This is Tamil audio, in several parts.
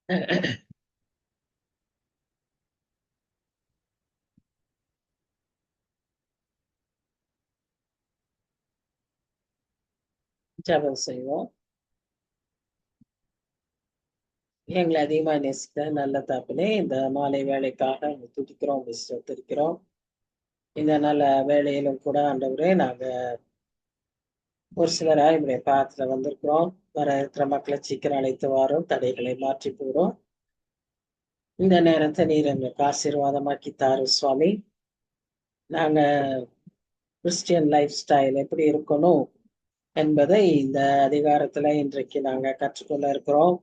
ஜெபம் செய்வோம். எங்களை அதிகமா நேசித்த நல்ல தகப்பனே, இந்த மாலை வேலைக்காக உம்மை துதிக்கிறோம், உம்மை ஸ்தோத்திரிக்கிறோம். இந்த நல்ல வேளையிலும் கூட ஆண்டவரே, நாங்க ஒரு சிலராய் உம்முடைய பாதத்துல வந்திருக்கிறோம். வர இருக்கிற மக்களை சீக்கிரம் அழைத்து வாரும், தடைகளை மாற்றி போடும். இந்த நேரத்தை நீர் எங்களுக்கு ஆசீர்வாதமாக்கி தாரும் சுவாமி. நாங்க கிறிஸ்டியன் லைஃப் ஸ்டைல் எப்படி இருக்கணும் என்பதை இந்த அதிகாரத்துல இன்றைக்கு நாங்க கற்றுக்கொள்ள இருக்கிறோம்.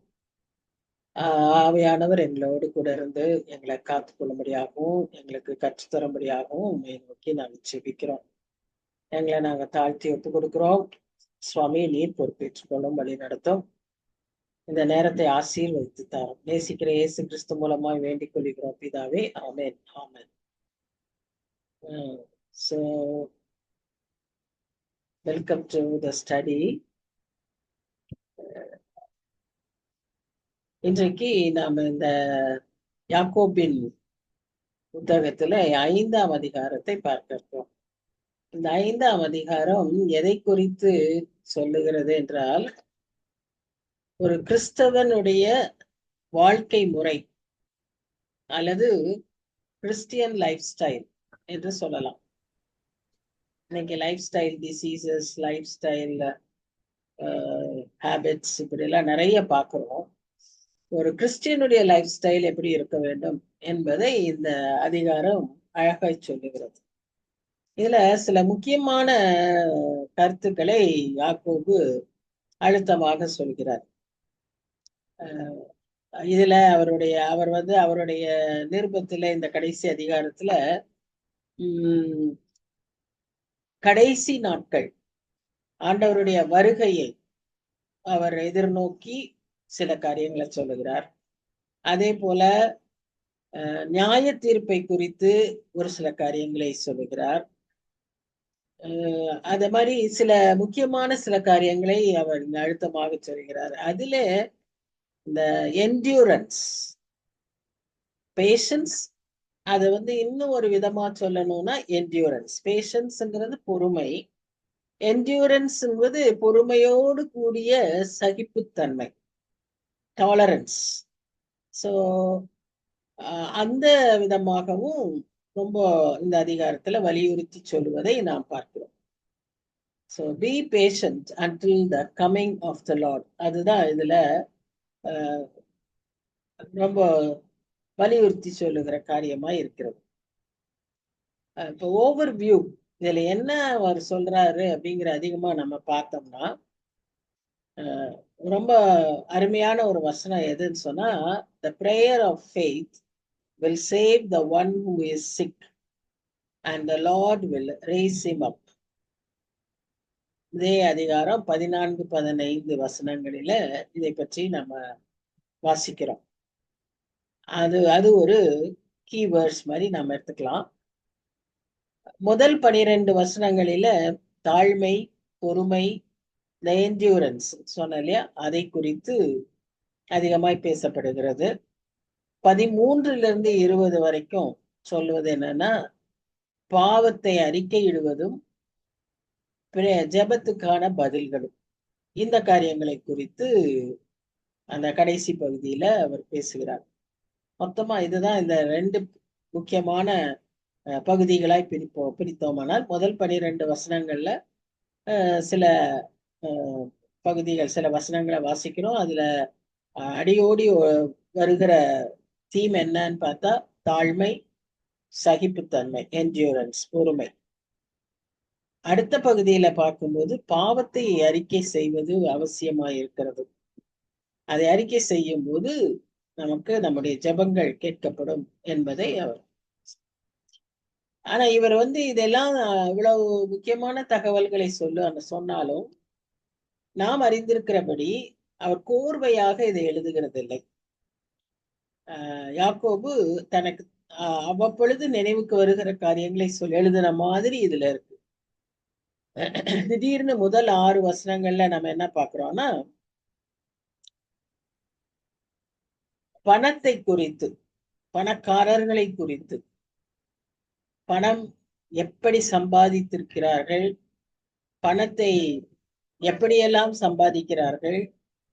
ஆவியானவர் எங்களோடு கூட இருந்து எங்களை காத்துக்கொள்ளும்படியாகவும் எங்களுக்கு கற்றுத்தரும்படியாகவும் உண்மையை நோக்கி நாங்கள் ஜெபிக்கிறோம். எங்களை நாங்கள் தாழ்த்தி ஒப்புக் கொடுக்கிறோம். சுவாமி நீர் பொறுப்பேற்றுக் கொள்ளும் வழி நடத்தும். இந்த நேரத்தை ஆசீர்வதித்து தாரும். நேசிக்கிற இயேசு கிறிஸ்து மூலமாய் வேண்டிக் கொள்கிறோம் பிதாவே. ஆமென், ஆமென். So welcome to the study. இன்றைக்கு நாம இந்த யாக்கோபின் புத்தகத்துல 5ஆம் அதிகாரத்தை பார்க்க இருக்கோம். இந்த 5ஆம் அதிகாரம் எதை குறித்து சொல்லுகிறது என்றால், ஒரு கிறிஸ்தவனுடைய வாழ்க்கை முறை அல்லது கிறிஸ்டியன் லைஃப் ஸ்டைல் என்று சொல்லலாம். இன்னைக்கு life style diseases, life style habits இப்படி எல்லாம் நிறைய பார்க்கிறோம். ஒரு கிறிஸ்டியனுடைய லைஃப் ஸ்டைல் எப்படி இருக்க வேண்டும் என்பதை இந்த அதிகாரம் அழகாய் சொல்லுகிறது. இதுல சில முக்கியமான கருத்துக்களை யாக்கோபு அழுத்தமாக சொல்கிறார். இதுல அவருடைய நிருபத்துல இந்த கடைசி அதிகாரத்துல கடைசி நாட்கள் ஆண்டவருடைய வருகையை அவர் எதிர்நோக்கி சில காரியங்களை சொல்லுகிறார். அதே போல நியாய தீர்ப்பை குறித்து ஒரு சில காரியங்களை சொல்லுகிறார். அது மாதிரி சில முக்கியமான சில காரியங்களை அவர் அழுத்தமாக சொல்கிறார். அதுல இந்த என்டியூரன்ஸ், பேஷன்ஸ், அதை இன்னும் ஒரு விதமா சொல்லணும்னா என்டியூரன்ஸ். பேஷன்ஸ்ங்கிறது பொறுமை, என்டியூரன்ஸ் என்பது பொறுமையோடு கூடிய சகிப்புத்தன்மை, டாலரன்ஸ். ஸோ அந்த விதமாகவும் ரொம்ப இந்த அதிகாரத்துல வலியுறுத்தி சொல்லுவதை நாம் பார்க்கிறோம். So be patient until the coming of the lord, அதுதான் இதுல ரொம்ப வலியுறுத்தி சொல்லுகிற காரியமா இருக்கிறது. இப்போ ஓவர் வியூ இதுல என்ன அவர் சொல்றாரு அப்படிங்கிற அதிகமா நம்ம பார்த்தோம்னா, ரொம்ப அருமையான ஒரு வசனம் எதுன்னு சொன்னா, the prayer of faith will save the one who is sick and the Lord will raise him up. இதே அதிகாரம் 14-15 வசனங்களில இதை பற்றி நம்ம வாசிக்கிறோம். அது ஒரு கீவேர்ட்ஸ் மாதிரி நாம எடுத்துக்கலாம். முதல் 12 வசனங்களில தாழ்மை, பொறுமை, என்டியூரன்ஸ் சொன்ன இல்லையா, அதை குறித்து அதிகமாய் பேசப்படுகிறது. 13-20 வரைக்கும் சொல்வது என்னன்னா, பாவத்தை அறிக்கையிடுவதும் ஜெபத்துக்கான பதில்களும், இந்த காரியங்களை குறித்து அந்த கடைசி பகுதியில அவர் பேசுகிறார். மொத்தமா இதுதான் இந்த 2 முக்கியமான பகுதிகளாய் பிரித்தோமானால், முதல் 12 வசனங்கள்ல சில பகுதிகள், சில வசனங்களை வாசிக்கிறோம். அதுல அடியோடி வருகிற தீம் என்னன்னு பார்த்தா தாழ்மை, சகிப்புத்தன்மை, என்டியூரன்ஸ், பொறுமை. அடுத்த பகுதியில பார்க்கும்போது பாவத்தை அறிக்கை செய்வது அவசியமாய் இருக்கிறது. அதை அறிக்கை செய்யும் போது நமக்கு நம்முடைய ஜெபங்கள் கேட்கப்படும் என்பதை அவர். ஆனா இவர் இதெல்லாம் இவ்வளவு முக்கியமான தகவல்களை சொன்னாலும் நாம் அறிந்திருக்கிறபடி அவர் கோர்வையாக இதை எழுதுகிறதில்லை. யாக்கோபு தனக்கு அவ்வப்பொழுது நினைவுக்கு வருகிற காரியங்களை எழுதுன மாதிரி இதுல இருக்கு. திடீர்னு முதல் 6 வசனங்கள்ல நம்ம என்ன பாக்குறோம்னா, பணத்தை குறித்து, பணக்காரர்களை குறித்து, பணம் எப்படி சம்பாதித்திருக்கிறார்கள், பணத்தை எப்படியெல்லாம் சம்பாதிக்கிறார்கள்,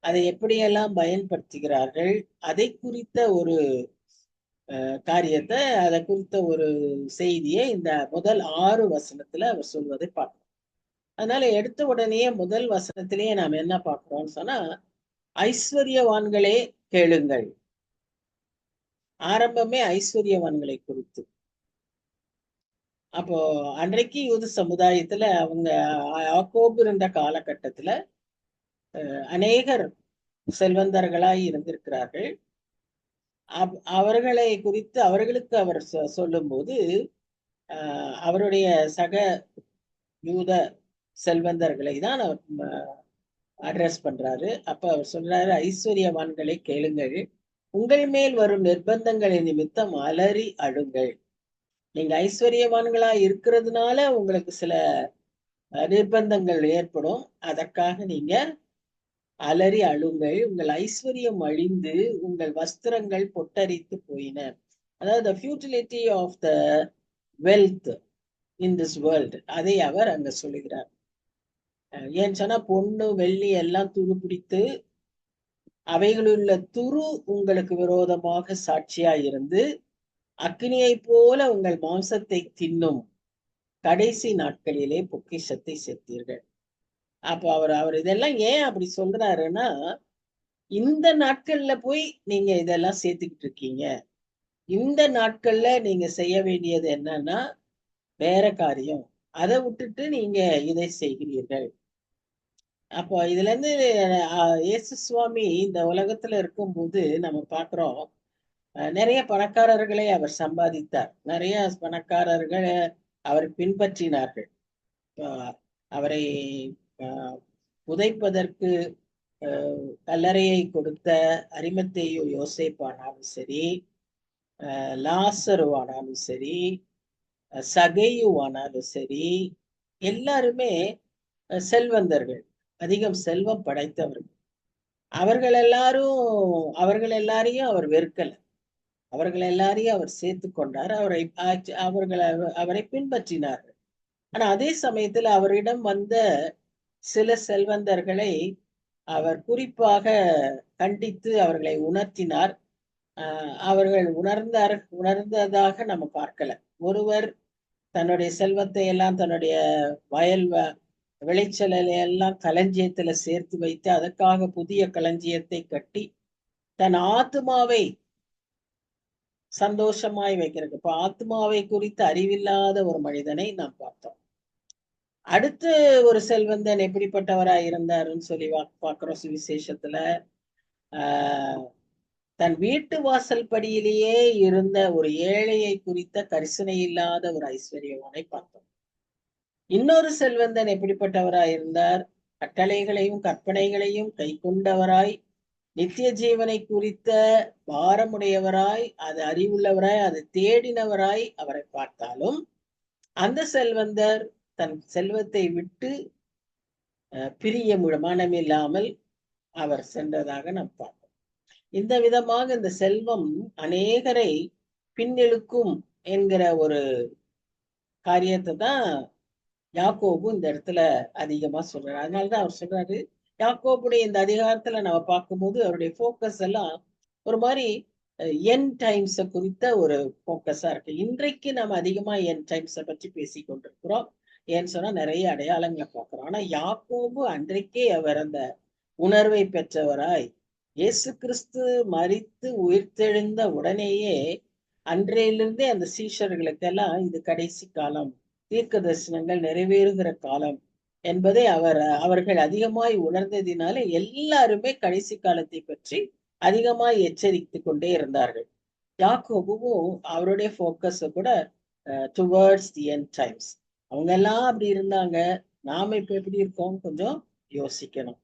அதை எப்படியெல்லாம் பயன்படுத்துகிறார்கள், அதை குறித்த ஒரு காரியத்தை, அதை குறித்த ஒரு செய்தியை இந்த முதல் 6 வசனத்துல அவர் சொல்வதை பார்க்கிறோம். அதனால எடுத்த உடனே முதல் வசனத்திலேயே நாம் என்ன பார்க்கிறோம்னு சொன்னா, ஐஸ்வர்யவான்களே கேளுங்கள். ஆரம்பமே ஐஸ்வர்யவான்களை குறித்து. அப்போ அன்றைக்கு யூத சமுதாயத்துல அவங்க யாக்கோபு இருந்த காலகட்டத்துல அநேகர் செல்வந்தர்களாய் இருந்திருக்கிறார்கள். அவர்களை குறித்து அவர்களுக்கு அவர் சொல்லும் போது அவருடைய சக யூத செல்வந்தர்களை தான் அவர் அட்ரஸ் பண்றாரு. அப்ப அவர் சொல்றாரு, ஐஸ்வர்யவான்களை கேளுங்கள், உங்கள் மேல் வரும் நிர்பந்தங்களின் நிமித்தம் அலறி அழுங்கள். நீங்க ஐஸ்வர்யவான்களா இருக்கிறதுனால உங்களுக்கு சில நிர்பந்தங்கள் ஏற்படும், அதற்காக நீங்க அலறி அழுங்கள். உங்கள் ஐஸ்வர்யம் அழிந்து உங்கள் வஸ்திரங்கள் பொட்டரித்து போயின. அதாவது the futility of the wealth in this world, அதை அவர் அங்க சொல்லுகிறார். ஏன்னு சொன்னா, பொண்ணு வெள்ளி எல்லாம் துரு பிடித்து அவைகளுள்ள துரு உங்களுக்கு விரோதமாக சாட்சியா இருந்து அக்னியை போல உங்கள் மாம்சத்தை தின்னும் கடைசி நாட்களிலே பொக்கிஷத்தை சேர்த்தீர்கள். அப்போ அவர் இதெல்லாம் ஏன் அப்படி சொல்றாருன்னா, இந்த நாட்கள்ல போய் நீங்க இதெல்லாம் சேர்த்துக்கிட்டு இருக்கீங்க. இந்த நாட்கள்ல நீங்க செய்ய வேண்டியது என்னன்னா வேற காரியம், அதை விட்டுட்டு நீங்க இதை செய்கிறீர்கள். அப்போ இதுல இருந்து இயேசு சுவாமி இந்த உலகத்துல இருக்கும்போது நம்ம பாக்குறோம், நிறைய பணக்காரர்களை அவர் சம்பாதித்தார். நிறைய பணக்காரர்களை அவர் பின்பற்றினார்கள். அவரை புதைப்பதற்கு கல்லறையை கொடுத்த அரிமத்தேயு யோசேப்பானாலும் சரி, லாசருவானாலும் சரி, சகையுவானாலும் சரி, எல்லாருமே செல்வந்தர்கள், அதிகம் செல்வம் படைத்தவர்கள். அவர்கள் எல்லாரையும் அவர் வெறுக்கல, அவர்கள் எல்லாரையும் அவர் சேர்த்து கொண்டார். அவரை பின்பற்றினார்கள். ஆனா அதே சமயத்துல அவரிடம் வந்த சில செல்வந்தர்களை அவர் குறிப்பாக கண்டித்து அவர்களை உணர்த்தினார். அவர்கள் உணர்ந்ததாக நம்ம பார்க்கல. ஒருவர் தன்னுடைய செல்வத்தை எல்லாம் தன்னுடைய வயல் விளைச்சலை எல்லாம் களஞ்சியத்துல சேர்த்து வைத்து அதற்காக புதிய களஞ்சியத்தை கட்டி தன் ஆத்மாவை சந்தோஷமாய் வைக்கிறது. இப்ப ஆத்மாவை குறித்து அறிவில்லாத ஒரு மனிதனை நாம் பார்த்தோம். அடுத்து ஒரு செல்வந்தன் எப்படிப்பட்டவராய் இருந்தாருன்னு சொல்லி பார்க்கிறோம் சுவிசேஷத்துல. தன் வீட்டு வாசல் படியிலேயே இருந்த ஒரு ஏழையை குறித்த கரிசனை இல்லாத ஒரு ஐஸ்வர்யவானை பார்த்தோம். இன்னொரு செல்வந்தன் எப்படிப்பட்டவராய் இருந்தார்? கட்டளைகளையும் கற்பனைகளையும் கை கொண்டவராய், நித்திய ஜீவனை குறித்த பாரமுடையவராய், அது அறிவுள்ளவராய், அது தேடினவராய் அவரை பார்த்தாலும் அந்த செல்வந்தர் தன் செல்வத்தை விட்டு பிரிய மனமில்லாமல் அவர் சென்றதாக நாம் பார்ப்போம். இந்த விதமாக இந்த செல்வம் அநேகரை பின்னெழுக்கும் என்கிற ஒரு காரியத்தை தான் யாக்கோபு இந்த இடத்துல அதிகமா சொல்றாரு. அதனாலதான் அவர் சொல்றாரு, யாக்கோபுடைய இந்த அதிகாரத்துல நம்ம பார்க்கும்போது அவருடைய போக்கஸ் எல்லாம் ஒரு மாதிரி என் டைம்ஸ குறித்த ஒரு போக்கஸா இருக்கு. இன்றைக்கு நம்ம அதிகமா என் டைம்ஸை பற்றி பேசி கொண்டிருக்கிறோம். ஏன்னு சொன்னா நிறைய அடையாளங்களை பார்க்கிறோம். ஆனா யாக்கோபு அன்றைக்கே அவர் அந்த உணர்வை பெற்றவராய், இயேசு கிறிஸ்து மரித்து உயிர்த்தெழுந்த உடனேயே அன்றையிலிருந்தே அந்த சீஷர்களுக்கெல்லாம் இது கடைசி காலம், தீர்க்க தரிசனங்கள் நிறைவேறுகிற காலம் என்பதை அவர்கள் அதிகமாய் உணர்ந்ததினால எல்லாருமே கடைசி காலத்தை பற்றி அதிகமாய் எச்சரித்து கொண்டே இருந்தார்கள். யாக்கோபுவும் அவருடைய போக்கஸ் கூட டுவர்ட்ஸ் தி எண்ட் டைம்ஸ். அவங்க எல்லாம் அப்படி இருந்தாங்க, நாம இப்ப எப்படி இருக்கோம் கொஞ்சம் யோசிக்கணும்.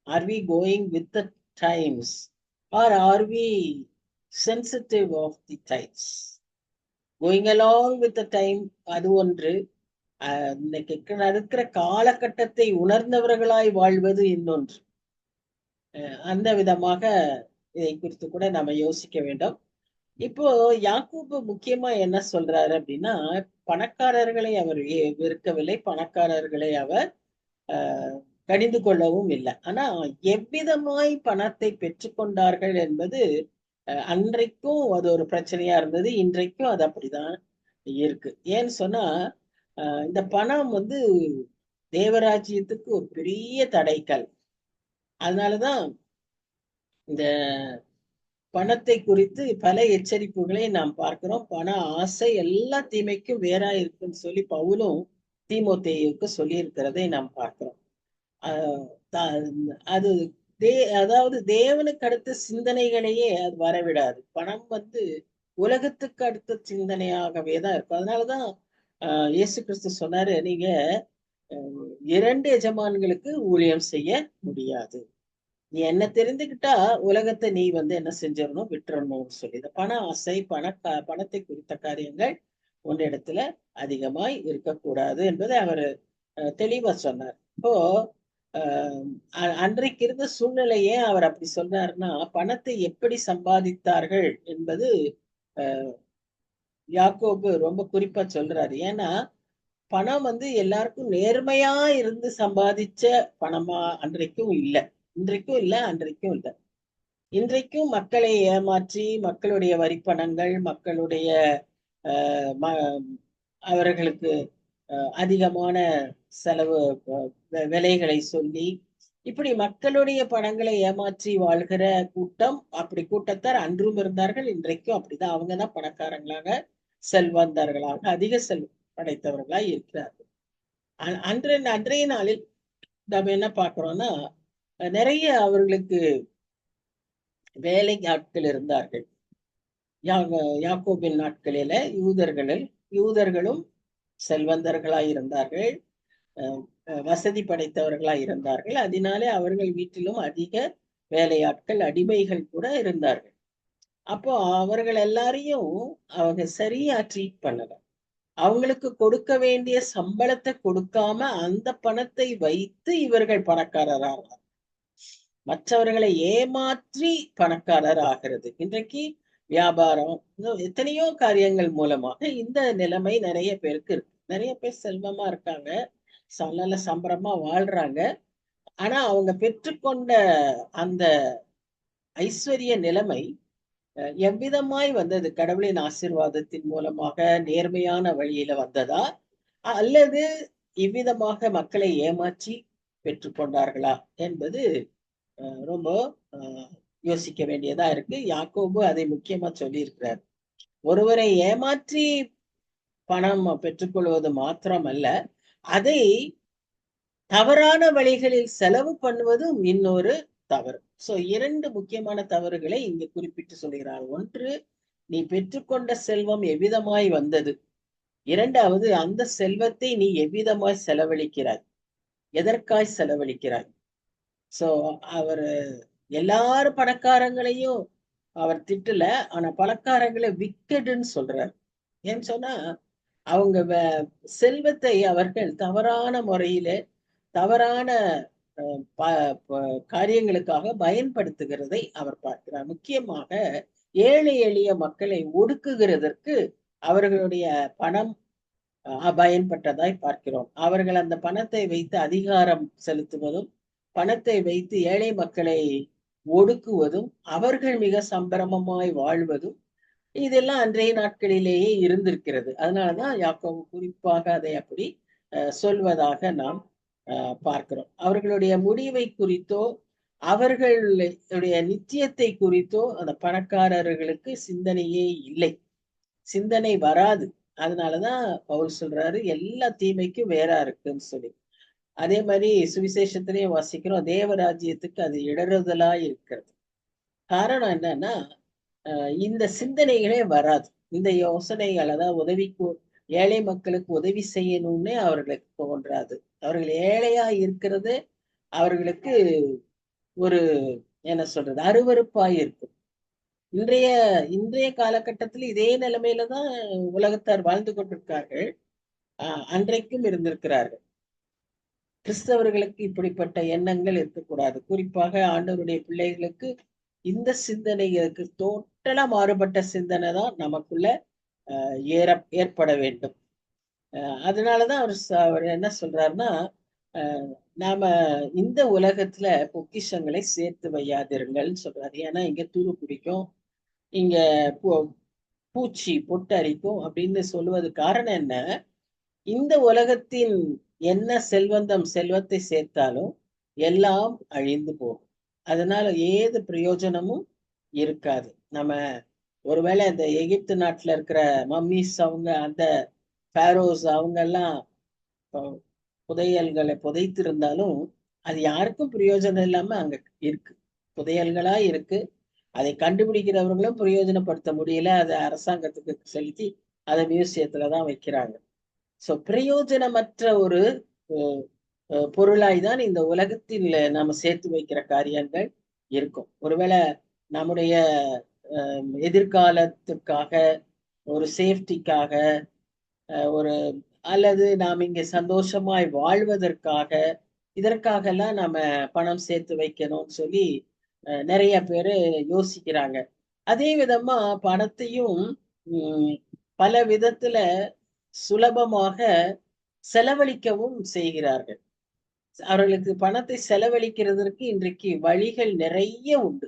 Are we going with the times are are we sensitive of the times? Going along with the time அது ஒன்று, இன்னைக்கு இருக்கிற காலகட்டத்தை உணர்ந்தவர்களாய் வாழ்வது இன்னொன்று. அந்த விதமாக இதை குறித்து கூட நாம யோசிக்க வேண்டும். இப்போ யாக்கோபு முக்கியமா என்ன சொல்றாரு அப்படின்னா, பணக்காரர்களை அவர் வெறுக்கவில்லை, பணக்காரர்களை அவர் கடிந்து கொள்ளவும் இல்லை. ஆனா எவ்விதமாய் பணத்தை பெற்றுக்கொண்டார்கள் என்பது அன்றைக்கும் அது ஒரு பிரச்சனையா இருந்தது, இன்றைக்கும் அது அப்படிதான் இருக்கு. ஏன்னு சொன்னா இந்த பணம் தேவராஜ்யத்துக்கு ஒரு பெரிய தடைக்கல். அதனாலதான் இந்த பணத்தை குறித்து பல எச்சரிப்புகளை நாம் பார்க்கிறோம். பண ஆசை எல்லா தீமைக்கும் வேறா இருக்குன்னு சொல்லி பவுலும் தீமோத்தேயுக்கு சொல்லி இருக்கிறதை நாம் பார்க்கிறோம். அது அதாவது தேவனுக்கு அடுத்த சிந்தனைகளையே அது வரவிடாது. பணம் உலகத்துக்கு அடுத்த சிந்தனையாகவே தான் இருக்கும். அதனாலதான் இயேசு கிறிஸ்து சொன்னாரு, நீங்க 2 எஜமான்களுக்கு ஊழியம் செய்ய முடியாது. நீ என்ன தெரிந்துகிட்டா உலகத்தை நீ என்ன செஞ்சிடணும், விட்டுறணும்னு சொல்லி. இந்த பண ஆசை, பணத்தை குறித்த காரியங்கள் உன்னிடத்துல அதிகமாய் இருக்கக்கூடாது என்பதை அவர் தெளிவா சொன்னார். இப்போ அன்றைக்கு இருந்த சூழ்நிலையே அவர் அப்படி சொன்னார்னா, பணத்தை எப்படி சம்பாதித்தார்கள் என்பது யாக்கோபு ரொம்ப குறிப்பா சொல்றாரு. ஏன்னா பணம் எல்லாருக்கும் நேர்மையா இருந்து சம்பாதிச்ச பணமா அன்றைக்கும் இல்லை, இன்றைக்கும் இல்லை, அன்றைக்கும் இல்லை. இன்றைக்கும் மக்களை ஏமாற்றி மக்களுடைய வரிப்பணங்கள், மக்களுடைய அவர்களுக்கு அதிகமான செலவு விலைகளை சொல்லி இப்படி மக்களுடைய பணங்களை ஏமாற்றி வாழ்கிற கூட்டம், அப்படி கூட்டத்தார் அன்றும் இருந்தார்கள், இன்றைக்கும் அப்படிதான். அவங்கதான் பணக்காரங்களாக, செல்வந்தர்களாக, அதிக செல்வம் படைத்தவர்களாய் இருக்கிறார்கள். அன்றைய நாளில் நம்ம என்ன பார்க்கிறோம்னா, நிறைய அவர்களுக்கு வேலை ஆட்கள் இருந்தார்கள். யாக்கோபின் நாட்களில யூதர்களும் செல்வந்தர்களாய் இருந்தார்கள், வசதி படைத்தவர்களாய் இருந்தார்கள். அதனாலே அவர்கள் வீட்டிலும் அதிக வேலையாட்கள், அடிமைகள் கூட இருந்தார்கள். அப்போ அவர்கள் எல்லாரையும் அவங்க சரியா ட்ரீட் பண்ணல. அவங்களுக்கு கொடுக்க வேண்டிய சம்பளத்தை கொடுக்காம அந்த பணத்தை வைத்து இவர்கள் பணக்காரராக, மற்றவர்களை ஏமாற்றி பணக்காரர் ஆகிறது. இன்றைக்கு வியாபாரம், எத்தனையோ காரியங்கள் மூலமாக இந்த நிலைமை நிறைய பேருக்கு இருக்கு. நிறைய பேர் செல்வமா இருக்காங்க, நல்ல சம்பரமா வாழ்றாங்க. ஆனா அவங்க பெற்றுக்கொண்ட அந்த ஐஸ்வர்ய நிலைமை எவ்விதமாய் வந்தது? கடவுளின் ஆசீர்வாதத்தின் மூலமாக நேர்மையான வழியில வந்ததா, அல்லது இவ்விதமாக மக்களை ஏமாற்றி பெற்றுக்கொண்டார்களா என்பது ரொம்ப யோசிக்க வேண்டியதா இருக்கு. யாக்கோபு அதை முக்கியமா சொல்லி இருக்கிறார். ஒருவரை ஏமாற்றி பணம் பெற்றுக்கொள்வது மாத்திரமல்ல, அதை தவறான வழிகளில் செலவு பண்ணுவதும் இன்னொரு தவறு. சோ 2 முக்கியமான தவறுகளை இங்கு குறிப்பிட்டு சொல்கிறார். ஒன்று, நீ பெற்றுக்கொண்ட செல்வம் எவ்விதமாய் வந்தது. இரண்டாவது, அந்த செல்வத்தை நீ எவ்விதமாய் செலவழிக்கிறாய், எதற்காய் செலவழிக்கிறாய். சோ அவர் எல்லாரும் பணக்காரங்களையும் அவர் திட்டல, ஆனா பணக்காரங்களை விக்கெடுன்னு சொல்றார். ஏன்னு சொன்னா அவங்க செல்வத்தை அவர்கள் தவறான முறையில, தவறான காரியங்களுக்காக பயன்படுத்துகிறதை அவர் பார்க்கிறார். முக்கியமாக ஏழை எளிய மக்களை ஒடுக்குகிறதற்கு அவர்களுடைய பணம் பயன்பட்டதாய் பார்க்கிறோம். அவர்கள் அந்த பணத்தை வைத்து அதிகாரம் செலுத்துவதும், பணத்தை வைத்து ஏழை மக்களை ஒடுக்குவதும், அவர்கள் மிக சம்பிரமமாய் வாழ்வதும், இதெல்லாம் அன்றைய நாட்களிலேயே இருந்திருக்கிறது. அதனாலதான் யாக்கோபு குறிப்பாக அதை அப்படி சொல்வதாக நாம் பார்க்கிறோம். அவர்களுடைய முடிவை குறித்தோ அவர்களுடைய நித்தியத்தை குறித்தோ அந்த பணக்காரர்களுக்கு சிந்தனையே இல்லை, சிந்தனை வராது. அதனாலதான் பவுல் சொல்றாரு எல்லா தீமைக்கும் வேறா இருக்குன்னு சொல்லி. அதே மாதிரி சுவிசேஷத்திலையும் வாசிக்கிறோம், தேவராஜ்யத்துக்கு அது இடறுதலா இருக்கிறது. காரணம் என்னன்னா இந்த சிந்தனைகளே வராது. இந்த யோசனைகள், அதாவது ஏழை மக்களுக்கு உதவி செய்யணும்னே அவர்களுக்கு தோன்றாது. அவர்கள் ஏழையா இருக்கிறது அவர்களுக்கு ஒரு என்ன சொல்றது, அருவருப்பாய் இருக்கும். இன்றைய காலகட்டத்தில் இதே நிலைமையில தான் உலகத்தார் வாழ்ந்து கொண்டிருக்கார்கள், அன்றைக்கும் இருந்திருக்கிறார்கள். கிறிஸ்தவர்களுக்கு இப்படிப்பட்ட எண்ணங்கள் இருக்கக்கூடாது. குறிப்பாக ஆண்டவருடைய பிள்ளைகளுக்கு இந்த சிந்தனைகளுக்கு டோட்டலா மாறுபட்ட சிந்தனை தான் நமக்குள்ள ஏற்பட வேண்டும். அதனாலதான் அவர் என்ன சொல்றாருன்னா, நாம இந்த உலகத்துல பொக்கிஷங்களை சேர்த்து வையாதிருங்கள்னு சொல்றாரு. ஏன்னா இங்க துரு பிடிக்கும், இங்க பூச்சி பொட்டரிக்கும் அப்படின்னு சொல்லுவது காரணம் என்ன? இந்த உலகத்தின் என்ன செல்வத்தை சேர்த்தாலும் எல்லாம் அழிந்து போகும். அதனால ஏது பிரயோஜனமும் இருக்காது. நம்ம ஒருவேளை இந்த எகிப்து நாட்டுல இருக்கிற மம்மிஸ், அவங்க அந்த பேரோஸ், அவங்க எல்லாம் புதையல்களை புதைத்திருந்தாலும் அது யாருக்கும் பிரயோஜனம் இல்லாம அங்க இருக்கு, புதையல்களா இருக்கு. அதை கண்டுபிடிக்கிறவர்களும் பிரயோஜனப்படுத்த முடியல. அதை அரசாங்கத்துக்கு செலுத்தி அதை மியூசியத்துலதான் வைக்கிறாங்க. சோ பிரயோஜனமற்ற ஒரு பொருளாய் தான் இந்த உலகத்தில் நாம சேர்த்து வைக்கிற காரியங்கள் இருக்கும். ஒருவேளை நம்முடைய எதிர்காலத்துக்காக, ஒரு சேஃப்டிக்காக, ஒரு அல்லது நாம் இங்க சந்தோஷமாய் வாழ்வதற்காக, இதற்காக எல்லாம் நம்ம பணம் சேர்த்து வைக்கணும்னு சொல்லி நிறைய பேரு யோசிக்கிறாங்க. அதே விதமா பணத்தையும் பல விதத்துல சுலபமாக செலவழிக்கவும் செய்கிறார்கள். அவர்களுக்கு பணத்தை செலவழிக்கிறதற்கு இன்றைக்கு வழிகள் நிறைய உண்டு.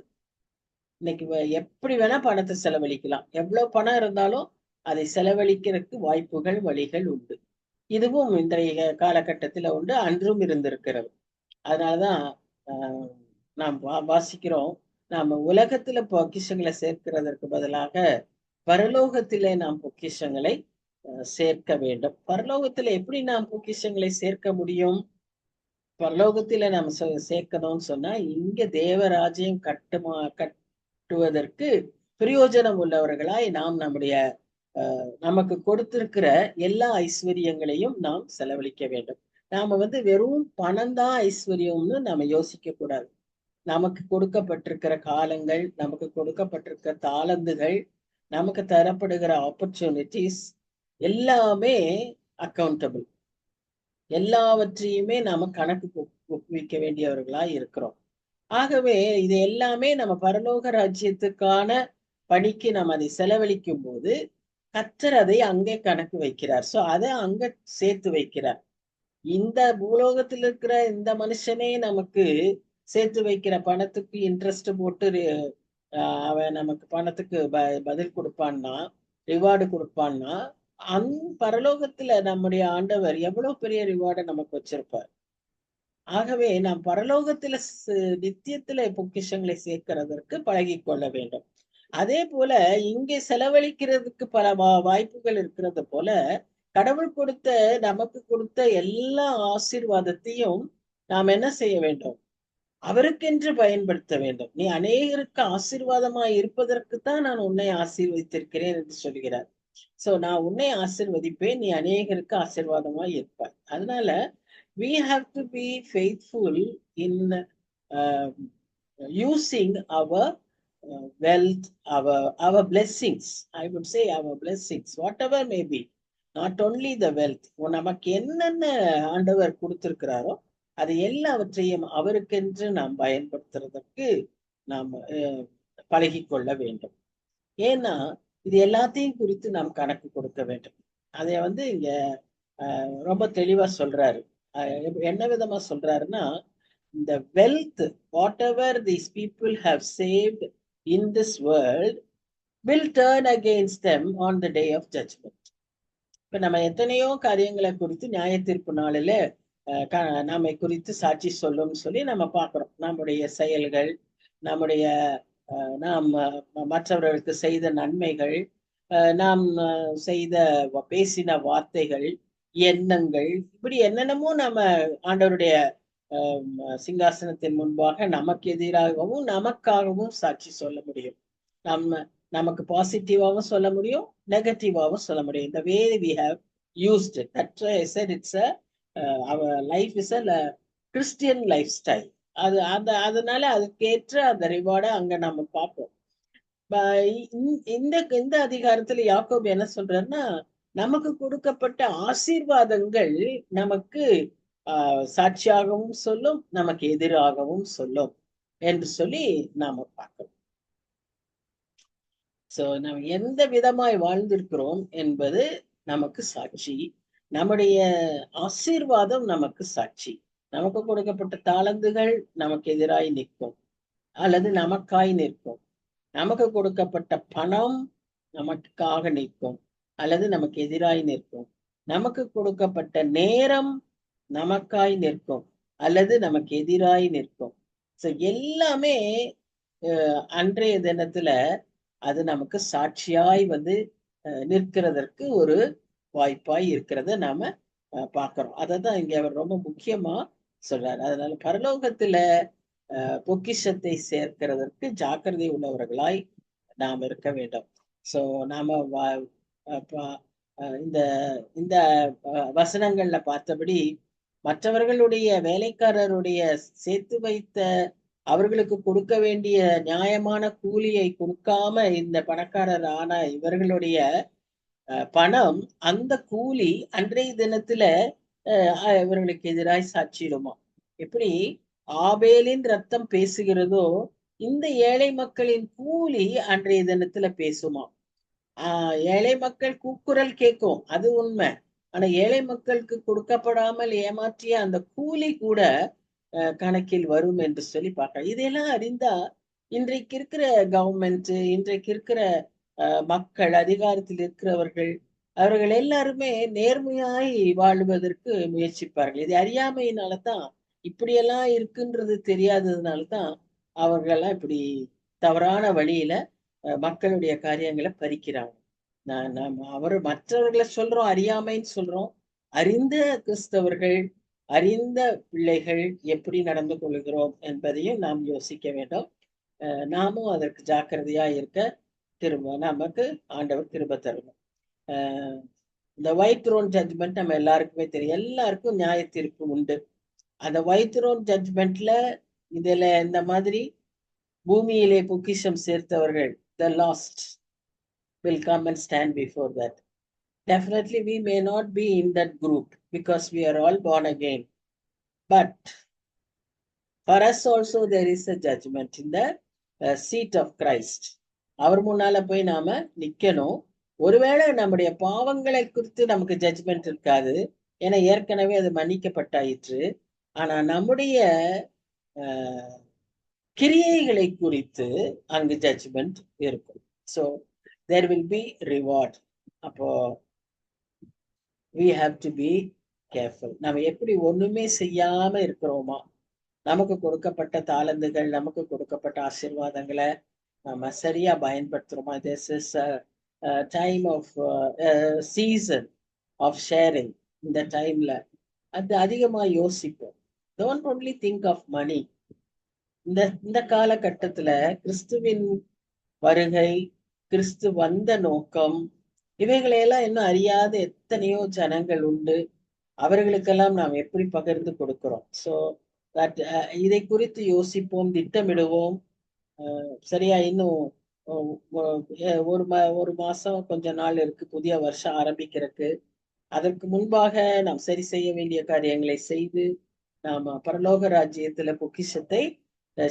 இன்னைக்கு எப்படி வேணா பணத்தை செலவழிக்கலாம். எவ்வளவு பணம் இருந்தாலும் அதை செலவழிக்கிறதுக்கு வாய்ப்புகள், வழிகள் உண்டு. இதுவும் இன்றைய காலகட்டத்துல உண்டு, அன்றும் இருந்திருக்கிறது. அதனாலதான் நாம் வாசிக்கிறோம், நாம உலகத்துல பொக்கிஷங்களை சேர்க்கிறதற்கு பதிலாக பரலோகத்திலே நாம் பொக்கிஷங்களை சேர்க்க வேண்டும். பரலோகத்துல எப்படி நாம் பொக்கிஷங்களை சேர்க்க முடியும்? பரலோகத்தில நாம் சேர்க்கணும்னு சொன்னா, இங்க தேவராஜ்யம் கட்டுவதற்கு பிரயோஜனம் உள்ளவர்களாய் நாம் நம்முடைய நமக்கு கொடுத்திருக்கிற எல்லா ஐஸ்வர்யங்களையும் நாம் செலவழிக்க வேண்டும். நாம வெறும் பணம் தான் ஐஸ்வர்யம்னு நாம யோசிக்க கூடாது. நமக்கு கொடுக்கப்பட்டிருக்கிற காலங்கள், நமக்கு கொடுக்கப்பட்டிருக்கிற தாளந்துகள், நமக்கு தரப்படுகிற ஆப்பர்ச்சுனிட்டிஸ் எல்லாமே அக்கௌண்டபிள். எல்லாவற்றையுமே நாம கணக்கு ஒப்புவிக்க வேண்டியவர்களா இருக்கிறோம். ஆகவே இது எல்லாமே நம்ம பரலோக ராஜ்யத்துக்கான பணிக்கு நம்ம அதை செலவழிக்கும் போது கர்த்தர் அதை அங்கே கணக்கு வைக்கிறார். சோ அதை அங்க சேர்த்து வைக்கிறார். இந்த பூலோகத்தில் இருக்கிற இந்த மனுஷனே நமக்கு சேர்த்து வைக்கிற பணத்துக்கு இன்ட்ரெஸ்ட் போட்டு அவன் நமக்கு பணத்துக்கு பதில் கொடுப்பான்னா, ரிவார்டு கொடுப்பான்னா, பரலோகத்துல நம்முடைய ஆண்டவர் எவ்வளவு பெரிய ரிவார்டை நமக்கு வச்சிருப்பார். ஆகவே நாம் பரலோகத்துல நித்தியத்துல பொக்கிஷங்களை சேர்க்கிறதற்கு பழகி கொள்ள வேண்டும். அதே போல இங்கே செலவழிக்கிறதுக்கு பல வாய்ப்புகள் இருக்கிறது போல, கடவுள் நமக்கு கொடுத்த எல்லா ஆசீர்வாதத்தையும் நாம் என்ன செய்ய வேண்டும்? அவருக்கென்று பயன்படுத்த வேண்டும். நீ அநேகருக்கு ஆசீர்வாதமா இருப்பதற்கு தான் நான் உன்னை ஆசீர்வதித்திருக்கிறேன் என்று சொல்கிறார். சோ நான் உன்னை ஆசீர்வதிப்பேன், நீ அநேகருக்கு ஆசீர்வாதமா இருப்பாய். அதனால we have to be faithful in using our wealth, our blessings. I would say our blessings, whatever may be, not only the wealth. நமக்கு என்னென்ன ஆண்டவர் கொடுத்திருக்கிறாரோ அது எல்லாவற்றையும் அவருக்கென்று நாம் பயன்படுத்துறதற்கு நாம் பழகி கொள்ள வேண்டும். ஏன்னா இது எல்லாத்தையும் குறித்து நாம் கணக்கு கொடுக்க வேண்டும். அதை இங்க ரொம்ப தெளிவா சொல்றாரு. என்ன விதமா சொல்றாருன்னா, இந்த wealth, whatever these people have saved in this world will turn against them on the day of judgement. இப்ப நம்ம எத்தனையோ காரியங்களை குறித்து நியாய தீர்ப்பு நாளில நம்மை குறித்து சாட்சி சொல்லும்னு சொல்லி நம்ம பார்க்கிறோம். நம்முடைய செயல்கள், நம்முடைய நாம் மற்றவர்களுக்கு செய்த நன்மைகள், நாம் செய்த பேசின வார்த்தைகள், எண்ணங்கள், இப்படி என்னென்னமோ நம்ம ஆண்டவருடைய சிங்காசனத்தின் முன்பாக நமக்கு எதிராகவும் நமக்காகவும் சாட்சி சொல்ல முடியும். நமக்கு பாசிட்டிவாகவும் சொல்ல முடியும், நெகட்டிவாகவும் சொல்ல முடியும். இந்த வே we have used it. That's why I said it's our life is a Christian lifestyle. அதனால அதுக்கேற்ற அந்த ரிவார்டை அங்க நம்ம பார்ப்போம். இந்த அதிகாரத்துல யாக்கோபு என்ன சொல்றாருன்னா, நமக்கு கொடுக்கப்பட்ட ஆசீர்வாதங்கள் நமக்கு சாட்சியாகவும் சொல்லும், நமக்கு எதிராகவும் சொல்லும் என்று சொல்லி நாம பார்க்கணும். சோ நாம் எந்த விதமாய் வாழ்ந்திருக்கிறோம் என்பது நமக்கு சாட்சி. நம்முடைய ஆசீர்வாதம் நமக்கு சாட்சி. நமக்கு கொடுக்கப்பட்ட தாளந்துகள் நமக்கு எதிராய் நிற்கும் அல்லது நமக்காய் நிற்கும். நமக்கு கொடுக்கப்பட்ட பணம் நமக்காக நிற்கும் அல்லது நமக்கு எதிராய் நிற்கும். நமக்கு கொடுக்கப்பட்ட நேரம் நமக்காய் நிற்கும் அல்லது நமக்கு எதிராய் நிற்கும். சோ எல்லாமே அன்றைய தினத்துல அது நமக்கு சாட்சியாய் வந்து நிற்கிறதற்கு ஒரு வாய்ப்பாய் இருக்கிறத நாம பார்க்கிறோம். அததான் இங்க அவர் ரொம்ப முக்கியமா சொல்றாரு. அதனால பரலோகத்துல பொக்கிஷத்தை சேர்க்கிறதற்கு ஜாக்கிரதை உள்ளவர்களாய் நாம் இருக்க வேண்டும். சோ நாம இந்த இந்த வசனங்கள்ல பார்த்தபடி மற்றவர்களுடைய வேலைக்காரருடைய சேர்த்து வைத்த அவர்களுக்கு கொடுக்க வேண்டிய நியாயமான கூலியை கொடுக்காம இந்த பணக்காரர் ஆன இவர்களுடைய பணம், அந்த கூலி அன்றைய தினத்துல இவர்களுக்கு எதிராய் சாட்சியிடுமா. எப்படி ஆபேலின் ரத்தம் பேசுகிறதோ இந்த ஏழை மக்களின் கூலி அன்றைய தினத்துல பேசுமா. ஏழை மக்கள் கூக்குரல் கேட்கும், அது உண்மை. ஆனா ஏழை மக்களுக்கு கொடுக்கப்படாமல் ஏமாற்றிய அந்த கூலி கூட கணக்கில் வரும் என்று சொல்லி பார்க்கலாம். இதெல்லாம் அறிந்தா இன்றைக்கு இருக்கிற கவர்மெண்ட், இன்றைக்கு இருக்கிற மக்கள், அதிகாரத்தில் இருக்கிறவர்கள், அவர்கள் எல்லாருமே நேர்மையாய் வாழ்வதற்கு முயற்சிப்பார்கள். இது அறியாமையினாலதான், இப்படியெல்லாம் இருக்குன்றது தெரியாததுனாலதான் அவர்கள்லாம் இப்படி தவறான வழியில மக்களுடைய காரியங்களை பறிக்கிறாங்க. அவர் மற்றவர்களை சொல்றோம், அறியாமைன்னு சொல்றோம். அறிந்த கிறிஸ்தவர்கள், அறிந்த பிள்ளைகள் எப்படி நடந்து கொள்கிறோம் என்பதையும் நாம் யோசிக்க வேண்டும். நாமும் அதற்கு ஜாக்கிரதையா இருக்க நமக்கு ஆண்டவர் திரும்ப தரணும். இந்த ஒயிட் த்ரோன் ஜட்ஜ்மெண்ட் நம்ம எல்லாருக்குமே தெரியும். எல்லாருக்கும் நியாய தீர்ப்பு உண்டு. அந்த ஒயிட் த்ரோன் ஜட்ஜ்மெண்ட்ல இதுல இந்த மாதிரி பூமியிலே பொக்கிஷம் சேர்த்தவர்கள், the lost will come and stand before that. Definitely we may not be in that group because we are all born again, but for us also there is a judgment in the seat of Christ. அவர் முன்னால போய் நாம நிக்கணும். ஒருவேளை நம்முடைய பாவங்களை குறித்து நமக்கு ஜட்ஜ்மெண்ட் இருக்காது, ஏன்னா ஏற்கனவே அது மன்னிக்கப்பட்டாயிற்று. ஆனா நம்முடைய கிரியைகளை குறித்து அங்கு ஜட்ஜ்மெண்ட் இருக்கும். So there will be reward. அப்போ we have to be careful. நம்ம எப்படி ஒண்ணுமே செய்யாம இருக்கிறோமா, நமக்கு கொடுக்கப்பட்ட தாளந்துகள், நமக்கு கொடுக்கப்பட்ட ஆசீர்வாதங்களை நம்ம சரியா பயன்படுத்துறோமா. this is a time of season of sharing. இந்த டைம்ல அது அதிகமா யோசிப்போம். don't only think of money. இந்த காலகட்டத்துல கிறிஸ்துவின் வருகை, கிறிஸ்து வந்த நோக்கம், இவைகளையெல்லாம் இன்னும் அறியாத எத்தனையோ ஜனங்கள் உண்டு. அவர்களுக்கெல்லாம் நாம் எப்படி பகிர்ந்து கொடுக்கிறோம். ஸோ தட் இதை குறித்து யோசிப்போம், திட்டமிடுவோம். சரியா இன்னும் ஒரு மாசம் கொஞ்ச நாள் இருக்கு புதிய வருஷம் ஆரம்பிக்கிறதுக்கு. அதற்கு முன்பாக நாம் சரி செய்ய வேண்டிய காரியங்களை செய்து நாம பரலோக ராஜ்யத்துல பொக்கிஷத்தை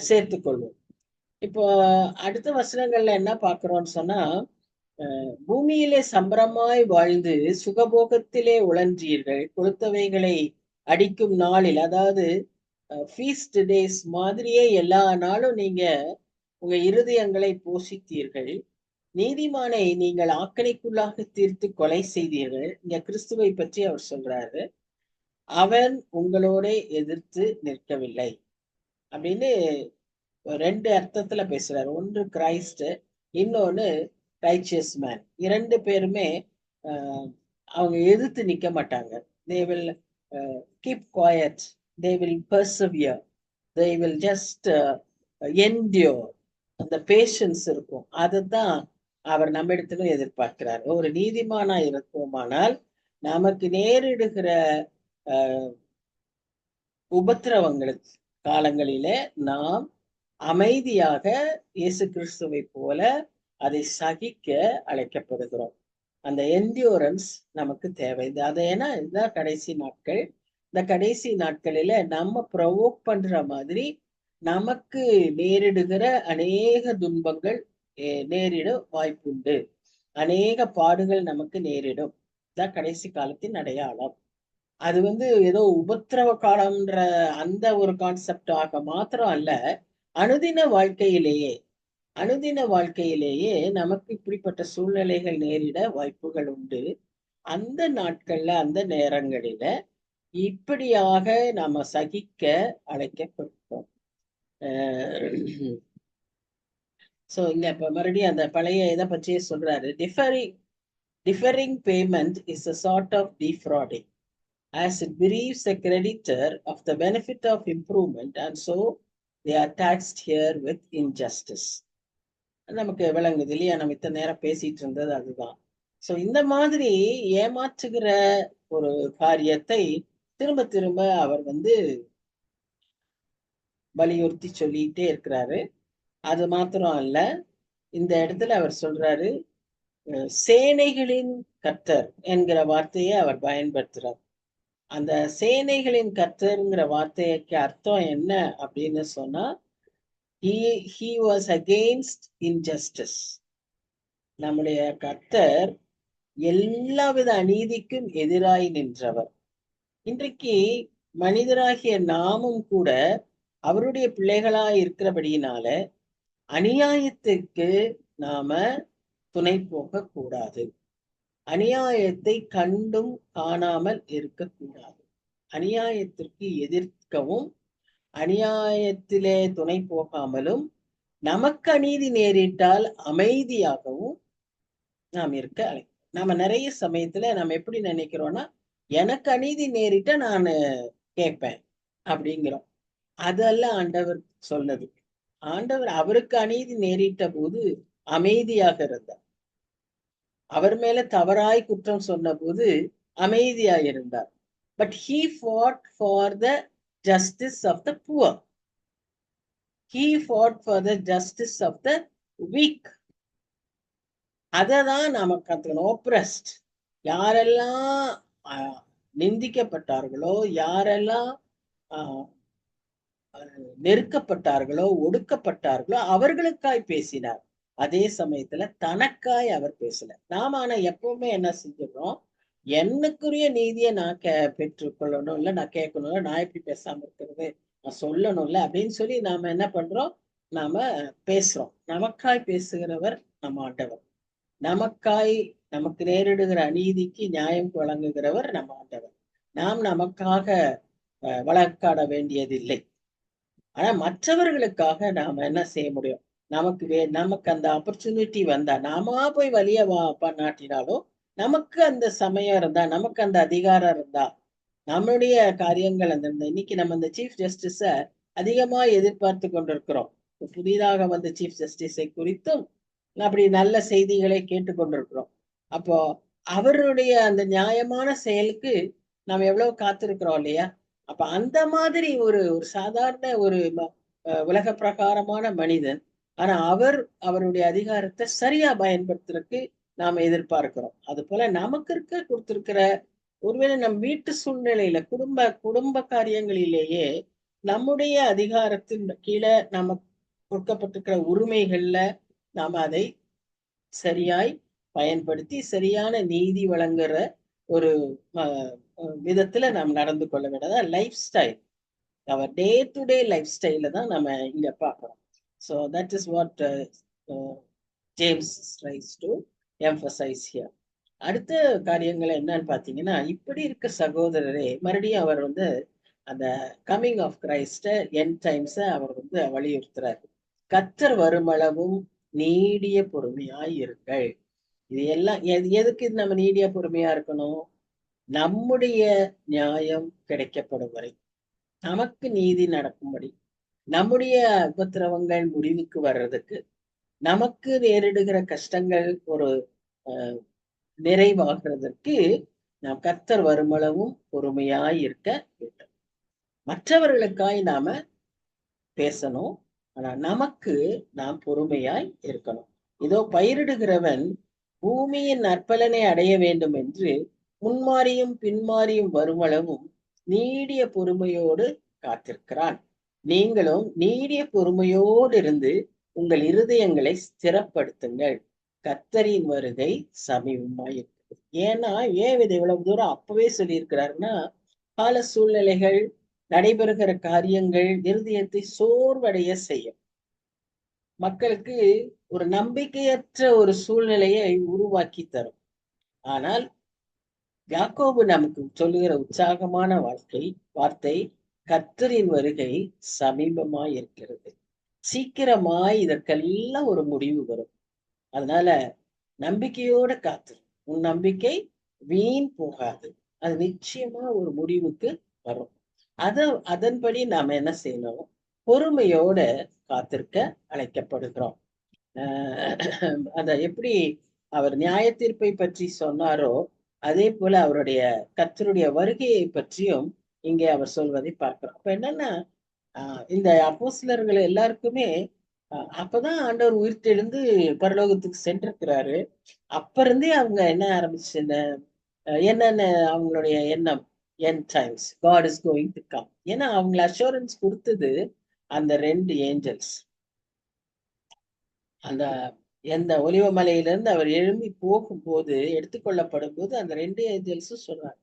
சேர்த்து கொள்வோம். இப்போ அடுத்த வசனங்கள்ல என்ன பாக்குறோம்னு சொன்னா, பூமியிலே சம்பரமாய் வாழ்ந்து சுகபோகத்திலே உழன்றீர்கள், கொடுத்தவைகளை அடிக்கும் நாளில், அதாவது ஃபீஸ்ட் டேஸ் மாதிரியே எல்லா நாளும் நீங்க உங்க இருதயங்களை போஷித்தீர்கள். நீதிமானை நீங்கள் ஆக்கணைக்குள்ளாக தீர்த்து கொலை செய்தீர்கள். இங்க கிறிஸ்துவை பற்றி அவர் சொல்றாரு. அவன் உங்களோட எதிர்த்து நிற்கவில்லை அப்படின்னு ரெண்டு அர்த்தத்துல பேசுறாரு. ஒன்று கிரைஸ்ட், இன்னொன்னு ரைச்சியஸ் மேன். இரண்டு பேருமே அவங்க எதிர்த்து நிக்க மாட்டாங்க. they will keep quiet, they will persevere, they will just endure. அந்த பேஷன்ஸ் இருக்கும். அதுதான் அவர் நம்ம இடத்துல எதிர்பார்க்கிறார். ஒரு நீதிமானா இருக்குமானால் நமக்கு நேரிடுகிற உபத்திரவங்களுக்கு காலங்களிலே நாம் அமைதியாக இயேசு கிறிஸ்துவை போல அதை சகிக்க அழைக்கப்படுகிறோம். அந்த என்டியூரன்ஸ் நமக்கு தேவை. அது ஏன்னா இதுதான் கடைசி நாட்கள். இந்த கடைசி நாட்களில நம்ம ப்ரொவோக் பண்ற மாதிரி நமக்கு நேரிடுகிற அநேக துன்பங்கள் நேரிட வாய்ப்புண்டு. அநேக பாடுகள் நமக்கு நேரிடும். இதான் கடைசி காலத்தின் அடையாளம். அது ஏதோ உபத்திரவ காலம்ன்ற அந்த ஒரு கான்செப்ட் ஆக மாத்திரம் அல்ல. அனுதின வாழ்க்கையிலேயே அனுதின வாழ்க்கையிலேயே நமக்கு இப்படிப்பட்ட சூழ்நிலைகள் நேரிட வாய்ப்புகள் உண்டு. அந்த நாட்கள்ல, அந்த நேரங்களில இப்படியாக நாம சகிக்க அழைக்கப்பட்டோம். சோ இங்க இப்ப மறுபடியும் அந்த பழைய இதை பற்றியே சொல்றாரு. Differing payment is a sort of defrauding, as it bereaves a creditor of the benefit of improvement, and so they are taxed here with injustice. நமக்கு விளங்குது இல்லையா? நம்ம இத்தனை நேரம் பேசிட்டு இருந்தது அதுதான். சோ இந்த மாதிரி ஏமாற்றுகிற ஒரு காரியத்தை திரும்ப திரும்ப அவர் வலியுறுத்தி சொல்லிட்டே இருக்கிறாரு. அது மாத்திரம் அல்ல, இந்த இடத்துல அவர் சொல்றாரு, சேனைகளின் கர்த்தர் என்கிற வார்த்தையை அவர் பயன்படுத்துறார். அந்த சேனைகளின் கர்த்தர்ங்கிற வார்த்தைக்கு அர்த்தம் என்ன அப்படின்னு சொன்னா, he was against injustice. நம்முடைய கர்த்தர் எல்லாவித அநீதிக்கும் எதிராய் நின்றவர். இன்றைக்கு மனிதராகிய நாமும் கூட அவருடைய பிள்ளைகளாய் இருக்கிறபடியினால அநியாயத்திற்கு நாம துணை போக கூடாது. அநியாயத்தை கண்டும் காணாமல் இருக்கக்கூடாது. அநியாயத்திற்கு எதிர்க்கவும் அநியாயத்திலே துணை போகாமலும் நமக்கு அநீதி நேரிட்டால் அமைதியாகவும் நாம் இருக்க நாம நிறைய சமயத்துல நம்ம எப்படி நினைக்கிறோம்னா, எனக்கு அநீதி நேரிட்ட நான் கேட்பேன் அப்படிங்கிறோம். அதெல்லாம் ஆண்டவர் சொன்னது. ஆண்டவர் அவருக்கு அநீதி நேரிட்ட போது அமைதியாக இருந்தார். அவர் மேல தவறாய் குற்றம் சொன்ன போது அமைதியாக இருந்தார். But he fought for the justice of the poor. He fought for the justice of the weak. அததான் நாம கத்துக்கணும். oppressed, யாரெல்லாம் நிந்திக்கப்பட்டார்களோ, யாரெல்லாம் நெருக்கப்பட்டார்களோ, ஒடுக்கப்பட்டார்களோ அவர்களுக்காய் பேசினார். அதே சமயத்துல தனக்காய் அவர் பேசல. நாம ஆனா எப்பவுமே என்ன செஞ்சிடறோம், எனக்குரிய நீதியை நான் பெற்றுக்கொள்ளணும், இல்ல நான் கேட்கணும், நான் எப்படி பேசாம இருக்கிறது, நான் சொல்லணும்ல அப்படின்னு சொல்லி நாம என்ன பண்றோம், நாம பேசுறோம். நமக்காய் பேசுகிறவர் நம்ம ஆண்டவர். நமக்காய் நமக்கு நேரிடுகிற அநீதிக்கு நியாயம் வழங்குகிறவர் நம்ம ஆண்டவர். நாம் நமக்காக வழக்காட வேண்டியதில்லை. ஆனா மற்றவர்களுக்காக நாம என்ன செய்ய முடியும், நமக்கு அந்த ஆப்பர்ச்சுனிட்டி வந்தா, நாம போய் வழிய நாட்டினாலும் நமக்கு அந்த சமயம் இருந்தா, நமக்கு அந்த அதிகாரம் இருந்தா, நம்மளுடைய காரியங்கள் இன்னைக்கு நம்ம இந்த சீஃப் ஜஸ்டிஸ அதிகமா எதிர்பார்த்து கொண்டிருக்கிறோம். புதிதாக வந்த சீஃப் ஜஸ்டிஸை குறித்தும் அப்படி நல்ல செய்திகளை கேட்டுக்கொண்டிருக்கிறோம். அப்போ அவருடைய அந்த நியாயமான செயலுக்கு நாம் எவ்வளவு காத்திருக்கிறோம் இல்லையா? அப்ப அந்த மாதிரி ஒரு சாதாரண ஒரு உலக பிரகாரமான மனிதன், ஆனா அவருடைய அதிகாரத்தை சரியா பயன்படுத்துறதுக்கு நாம எதிர்பார்க்கிறோம். அது போல நமக்கு கொடுத்திருக்கிற ஒருவேளை நம் வீட்டு சூழ்நிலையில குடும்ப காரியங்களிலேயே நம்முடைய அதிகாரத்தின் கீழே நமக்கு கொடுக்கப்பட்டிருக்கிற உரிமைகள்ல நாம அதை சரியாய் பயன்படுத்தி சரியான நீதி வழங்குற ஒரு விதத்துல நாம் நடந்து கொள்ள வேண்டியதான் லைஃப் ஸ்டைல். அவர் டே டு டே லைஃப் ஸ்டைல தான் நம்ம இங்க பார்க்கிறோம். So that is what James tries to emphasise here. அடுத்த காரியங்கள் என்னன்னு பாத்தீங்கன்னா, இப்படி இருக்க சகோதரரே, மறுபடியும் அவர் அந்த கம்மிங் ஆஃப் கிரைஸ்ட எண்ட் டைம்ஸ அவர் வலியுறுத்துறாரு. கர்த்தர் வருமளவும் நீடிய பொறுமையாய் இருங்கள். இது எல்லாம் எதுக்கு நம்ம நீடிய பொறுமையா இருக்கணும்? நம்முடைய நியாயம் கிடைக்கப்படும் வரை, நமக்கு நீதி நடக்கும்படி, நம்முடைய உபத்திரவங்கள் முடிவுக்கு வர்றதுக்கு, நமக்கு நேரிடுகிற கஷ்டங்கள் ஒரு நிறைவாகிறதற்கு நாம் கர்த்தர் வருமளவும் பொறுமையாய் இருக்க வேண்டும். மற்றவர்களுக்காய் நாம பேசணும், ஆனா நமக்கு நாம் பொறுமையாய் இருக்கணும். இதோ பயிரிடுகிறவன் பூமியின் நற்பலனை அடைய வேண்டும் என்று முன்மாறியும் பின்மாறியும் வருமளவும் நீடிய பொறுமையோடு காத்திருக்கிறான். நீங்களும் நீடிய பொறுமையோடு இருந்து உங்கள் இருதயங்களை ஸ்திரப்படுத்துங்கள், கர்த்தரின் வருகை சமீபமாய் இருக்குது. ஏன்னா ஏன் இதை இவ்வளவு தூரம் அப்பவே சொல்லியிருக்கிறாருன்னா, கால சூழ்நிலைகள், நடைபெறுகிற காரியங்கள் இருதயத்தை சோர்வடைய செய்யும். மக்களுக்கு ஒரு நம்பிக்கையற்ற ஒரு சூழ்நிலையை உருவாக்கி தரும். ஆனால் யாக்கோபு நமக்கு சொல்லுகிற உற்சாகமான வார்த்தை, கர்த்தரின் வருகை சமீபமாய் இருக்கிறது. சீக்கிரமாய் இதற்கெல்லாம் ஒரு முடிவு வரும். அதனால நம்பிக்கையோட காத்து, உன் நம்பிக்கை வீண் போகாது. அது நிச்சயமா ஒரு முடிவுக்கு வரும். அதன்படி நாம என்ன செய்யணும்? பொறுமையோட காத்திருக்க அழைக்கப்படுகிறோம். அத எப்படி அவர் நியாய தீர்ப்பை பற்றி சொன்னாரோ, அதே போல அவருடைய கர்த்தருடைய வருகையை பற்றியும் இங்கே அவர் சொல்வதை பார்க்கிறோம். அப்ப என்னன்னா, இந்த அப்போஸ்தலர்கள் எல்லாருக்குமே அப்பதான் ஆண்டவர் உயிர்த்தெழுந்து பரலோகத்துக்கு சென்றிருக்கிறாரு. அப்ப இருந்தே அவங்க என்ன ஆரம்பிச்சு என்னென்ன அவங்களுடைய எண்ணம், end times God is going to come. ஏன்னா அவங்களை அஷூரன்ஸ் கொடுத்தது அந்த 2 ஏஞ்சல்ஸ். அந்த எந்த ஒலிவ மலையிலிருந்து அவர் எழும்பி போகும்போது, எடுத்துக்கொள்ளப்படும் போது அந்த 2 ஏஞ்சல்ஸும் சொல்றாங்க,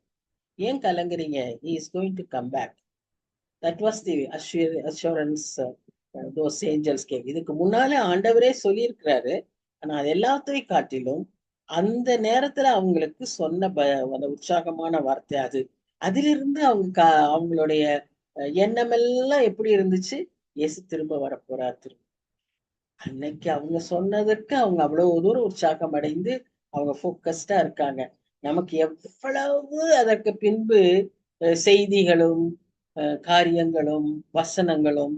ஏன் கலங்குறீங்க? he is going to come back. that was the assurance those angels gave. இதுக்கு முன்னாலே ஆண்டவரே சொல்லியிருக்கிறாரு. ஆனா அது எல்லாத்தையும் காட்டிலும் அந்த நேரத்துல அவங்களுக்கு சொன்ன அந்த உற்சாகமான வார்த்தை அது. அதிலிருந்து அவங்களுடைய எண்ணம் எல்லாம் எப்படி இருந்துச்சு? இயேசு திரும்ப வரப்போறார். அன்னைக்கு அவங்க சொன்னதற்கு அவங்க அவ்வளவு தூரம் உற்சாகம் அடைந்து அவங்க போக்கஸ்டா இருக்காங்க. நமக்கு எவ்வளவு அதற்கு பின்பு செய்திகளும் காரியங்களும் வசனங்களும்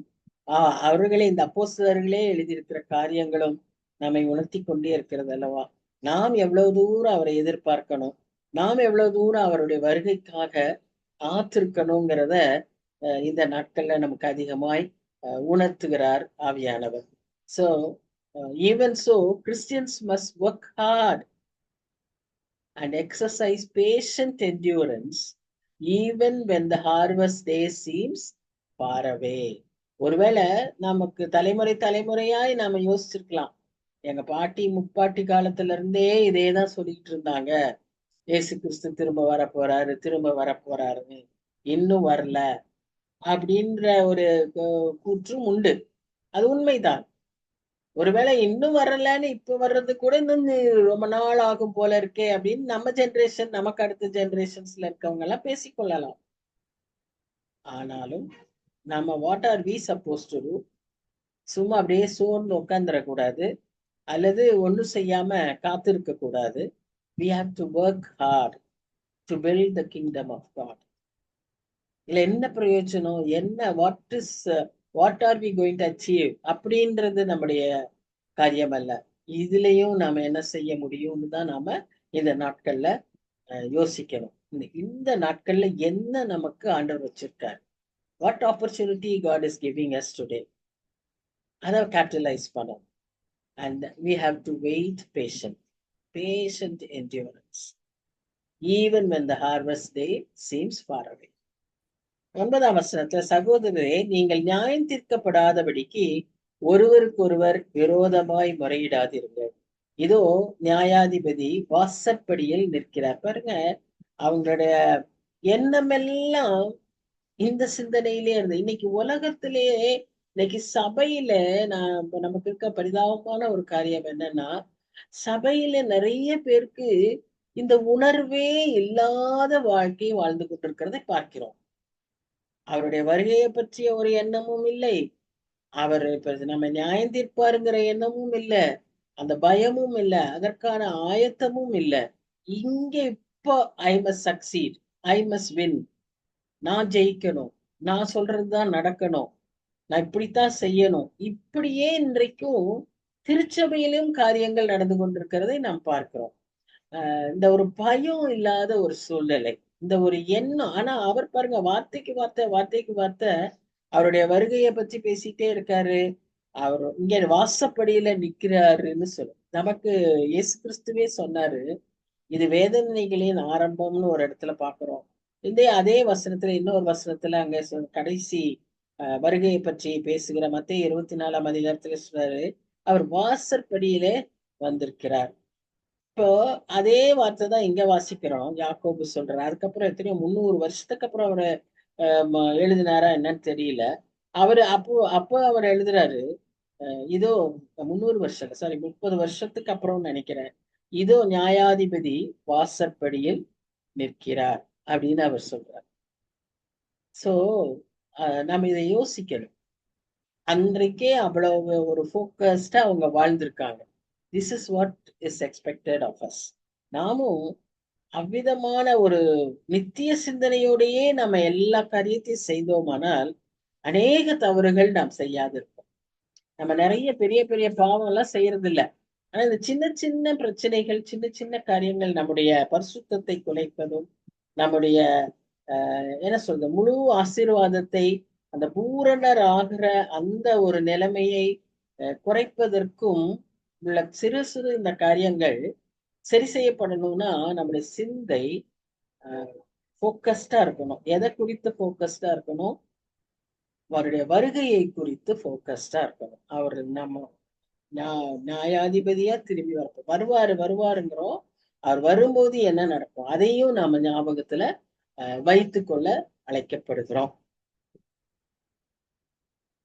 அவர்களே இந்த அப்போஸ்தலர்களே எழுதியிருக்கிற காரியங்களும் நம்மை உணர்த்தி கொண்டே இருக்கிறது அல்லவா? நாம் எவ்வளவு தூரம் அவரை எதிர்பார்க்கணும், நாம் எவ்வளவு தூரம் அவருடைய வருகைக்காக காத்திருக்கணுங்கிறத இந்த நாட்கள்ல நமக்கு அதிகமாய் உணர்த்துகிறார் ஆவியானவர். So even so, Christians must work hard and exercise patient endurance even when the harvest day seems far away. ஒருவேளை நமக்கு தலைமுறையாய் நாம யோசிச்சிருக்கலாம், எங்க பாட்டி முப்பாட்டி காலத்துல இருந்தே இதேதான் சொல்லிட்டு இருந்தாங்க, இயேசு கிறிஸ்து திரும்ப வரப்போறாருன்னு, இன்னும் வரல அப்படின்ற ஒரு கூற்றும் உண்டு. அது உண்மைதான். ஒருவேளை இன்னும் வரலன்னு இப்ப வர்றது கூட இன்னும் ரொம்ப நாள் ஆகும் போல இருக்கே அப்படின்னு நம்ம ஜெனரேஷன், நமக்கு அடுத்த ஜெனரேஷன்ஸ்ல இருக்கவங்க எல்லாம் பேசிக்கொள்ளலாம். ஆனாலும் நம்ம what are we suppose to do? சும்மா அப்படியே சோர்ந்து உட்காந்துடக்கூடாது, அல்லது ஒன்றும் செய்யாம காத்திருக்க கூடாது. we have to work hard to build the kingdom of God. இல்ல என்ன பிரயோஜனம், என்ன what are we going to achieve அப்படின்றது நம்முடைய காரியம் அல்ல. இதுலயும் நாம என்ன செய்ய முடியும்னு தான் நாம இந்த நாட்கள்ல யோசிக்கணும். இந்த நாட்கள்ல என்ன நமக்கு ஆண்டவர் வச்சிருக்காரு, what opportunity God is giving us today, அதை கேபிட்டலைஸ் பண்ணணும். and we have to wait patient endurance even when the harvest day seems far away. 9ஆம் வசனத்துல, சகோதரரே நீங்கள் நியாயம் தீர்க்கப்படாதபடிக்கு ஒருவருக்கொருவர் விரோதமாய் முறையிடாதிருங்கள், இதோ நியாயாதிபதி வாசற்படியில் நிற்கிறார். பாருங்க, அவங்களுடைய எண்ணமெல்லாம் இந்த சிந்தனையிலே இருந்து. இன்னைக்கு உலகத்திலேயே, இன்னைக்கு சபையில நமக்கு இருக்க பரிதாபமான ஒரு காரியம் என்னன்னா, சபையில நிறைய பேருக்கு இந்த உணர்வே இல்லாத வாழ்க்கையை வாழ்ந்து கொண்டிருக்கிறதை பார்க்கிறோம். அவருடைய வருகையை பற்றிய ஒரு எண்ணமும் இல்லை, அவர் இப்ப நம்ம நியாயம் தீர்ப்பாருங்கிற எண்ணமும் இல்லை, அந்த பயமும் இல்லை, அதற்கான ஆயத்தமும் இல்லை. இங்க இப்போ I must succeed, I must win, நான் ஜெயிக்கணும், நான் சொல்றதுதான் நடக்கணும், நான் இப்படித்தான் செய்யணும். இப்படியே இன்றைக்கும் திருச்சபையிலும் காரியங்கள் நடந்து கொண்டிருக்கிறதை நாம் பார்க்கிறோம். இந்த ஒரு பயம் இல்லாத ஒரு சூழ்நிலை, இந்த ஒரு எண்ணம். ஆனா அவர் பாருங்க, வார்த்தைக்கு வார்த்தை அவருடைய வருகையை பற்றி பேசிட்டே இருக்காரு. அவர் இங்க வாசப்படியில நிக்கிறாருன்னு சொல்லும். நமக்கு இயேசு கிறிஸ்துவே சொன்னாரு, இது வேதனைகளின் ஆரம்பம்னு ஒரு இடத்துல பாக்குறோம். அதே வசனத்துல இன்னொரு வசனத்துல அங்க கடைசி வருகையை பற்றி பேசுகிற மத்தேயு 24ஆம் அதிகாரத்துல சொல்றாரு, அவர் வாசற்படியிலே வந்திருக்கிறார். இப்போ அதே வார்த்தை தான் இங்க வாசிக்கிறோம். யாக்கோபு சொல்றாரு. அதுக்கப்புறம் எத்தனையோ 300 வருஷத்துக்கு அப்புறம் அவரு எழுதினாரா என்னன்னு தெரியல. அப்போ அவர் எழுதுறாரு, இதோ 300 வருஷம் இல்ல, சாரி 30 வருஷத்துக்கு அப்புறம் நினைக்கிறேன். இதோ நியாயாதிபதி வாசற்படியில் நிற்கிறார் அப்படின்னு அவர் சொல்றார். சோ நம்ம இதை யோசிக்கணும். அன்றைக்கே அவ்வளவு ஒரு ஃபோக்கஸ்டா அவங்க வாழ்ந்திருக்காங்க. This is what is expected of us. நாமும் அவ்விதமான ஒரு நித்திய சிந்தனையோடையே நம்ம எல்லா காரியத்தையும் செய்தோமானால் அநேக தவறுகள் நாம் செய்யாது இருப்போம். நம்ம நிறைய பெரிய பெரிய பாவம் எல்லாம் செய்யறது இல்ல. ஆனா இந்த சின்ன சின்ன பிரச்சனைகள், சின்ன சின்ன காரியங்கள் நம்முடைய பரிசுத்தத்தை குலைப்பதும், நம்முடைய என்ன சொல்றது, முழு ஆசீர்வாதத்தை, அந்த பூரணர் ஆகிற அந்த ஒரு நிலைமையை குறைப்பதற்கும் உள்ள சிறு சிறு இந்த காரியங்கள் சரி செய்யப்படணும்னா நம்முடைய சிந்தை ஃபோக்கஸ்டா இருக்கணும். எதை குறித்து ஃபோக்கஸ்டா இருக்கணும்? அவருடைய வருகையை குறித்து ஃபோக்கஸ்டா இருக்கணும். அவர் நம்ம நியாயாதிபதியா திரும்பி வருவாருங்கிறோம். அவர் வரும்போது என்ன நடக்கும் அதையும் நாம ஞாபகத்துல வைத்துக் கொள்ள அழைக்கப்படுகிறோம்.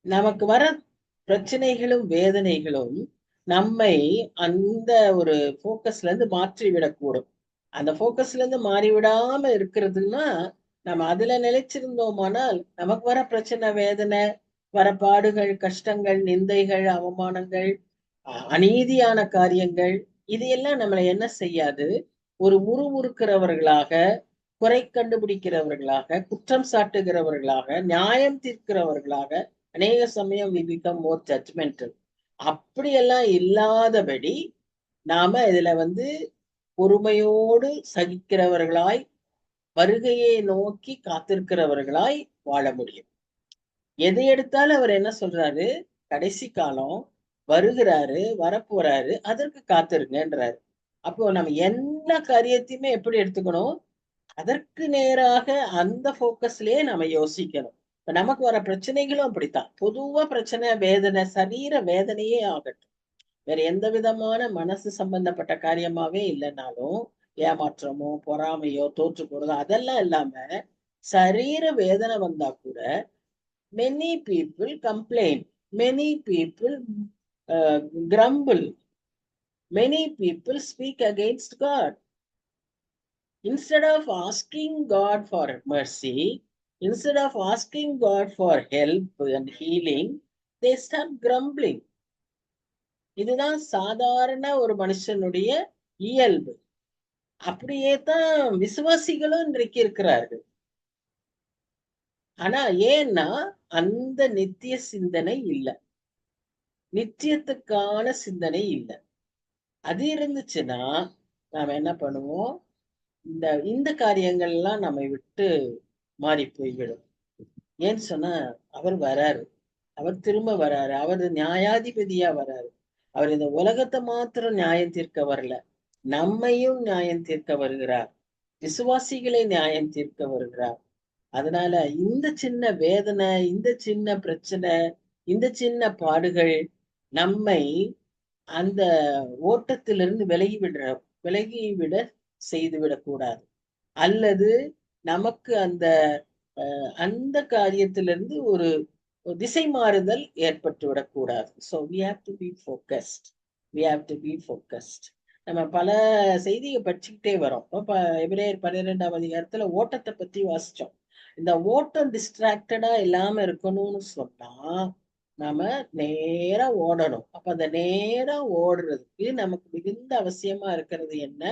நமக்கு வர பிரச்சனைகளும் வேதனைகளும் நம்மை அந்த ஒரு போக்கஸ்ல இருந்து மாற்றி விடக்கூடும். அந்த போக்கஸ்ல இருந்து மாறிவிடாம இருக்கிறதுன்னா நம்ம அதுல நிலைச்சிருந்தோமானால் நமக்கு வர பிரச்சனை, வேதனை, வர பாடுகள், கஷ்டங்கள், நிந்தைகள், அவமானங்கள், அநீதியான காரியங்கள், இதையெல்லாம் நம்மளை என்ன செய்யாது, ஒரு முறுமுறுக்கிறவர்களாக, குறை கண்டுபிடிக்கிறவர்களாக, குற்றம் சாட்டுகிறவர்களாக, நியாயம் தீர்க்கிறவர்களாக, அநேக சமயம் we become more judgmental. அப்படியெல்லாம் இல்லாதபடி நாம இதுல பொறுமையோடு சகிக்கிறவர்களாய், வருகையை நோக்கி காத்திருக்கிறவர்களாய் வாழ முடியும். எதை எடுத்தாலும் அவர் என்ன சொல்றாரு, கடைசி காலம் வருகிறாரு, வரப்போறாரு, அதற்கு காத்திருங்கன்றாரு. அப்போ நம்ம எல்லா காரியத்தையுமே எப்படி எடுத்துக்கணும், அதற்கு நேராக அந்த போக்கஸ்லயே நம்ம யோசிக்கணும். இப்ப நமக்கு வர பிரச்சனைகளும் அப்படித்தான். பொதுவா பிரச்சனை, வேதனை, சரீர வேதனையே ஆகட்டும், வேற எந்த விதமான மனசு சம்பந்தப்பட்ட காரியமாவே இல்லைன்னாலும், ஏமாற்றமோ, பொறாமையோ, தோற்று போறதோ அதெல்லாம் இல்லாம சரீர வேதனை வந்தா கூட many people complain, many people grumble, many people speak against God. Instead of asking God for mercy, instead of asking God for help and healing, they start grumbling. இதுதான் சாதாரண ஒரு மனுஷனுடைய இயல்பு. அப்படியே தான் விசுவாசிகளும் இன்றைக்கு இருக்கிறார்கள். ஆனா ஏன்னா அந்த நித்திய சிந்தனை இல்லை, நித்தியத்துக்கான சிந்தனை இல்லை. அது இருந்துச்சுன்னா நாம என்ன பண்ணுவோம், இந்த காரியங்கள் எல்லாம் நம்மை விட்டு மாறி போய்விடும். ஏன்னு சொன்னா அவர் வராரு, அவர் திரும்ப வராரு, அவர் நியாயாதிபதியா வராரு. அவர் இந்த உலகத்தை மாத்திரம் நியாயம் தீர்க்க வரல, நம்மையும் நியாயம் தீர்க்க வருகிறார், விசுவாசிகளை நியாயம் தீர்க்க வருகிறார். அதனால இந்த சின்ன வேதனை, இந்த சின்ன பிரச்சனை, இந்த சின்ன பாடுகள் நம்மை அந்த ஓட்டத்திலிருந்து விலகிவிட செய்துவிடக்கூடாது. அல்லது நமக்கு அந்த காரியத்திலிருந்து ஒரு திசை மாறுதல் ஏற்பட்டு விடக்கூடாது. So we have to be focused. we have to be focused. நம்ம பல செய்தியை படிச்சுக்கிட்டே வரோம். எபிரேயர் 12ஆம் அதிகாரத்துல ஓட்டத்தை பத்தி வாசிச்சோம். இந்த ஓட்டம் டிஸ்ட்ராக்டடா இல்லாம இருக்கணும்னு சொன்னா நாம நேரா ஓடணும். அப்ப அந்த நேரா ஓடுறதுக்கு நமக்கு மிகுந்த அவசியமா இருக்கிறது என்ன,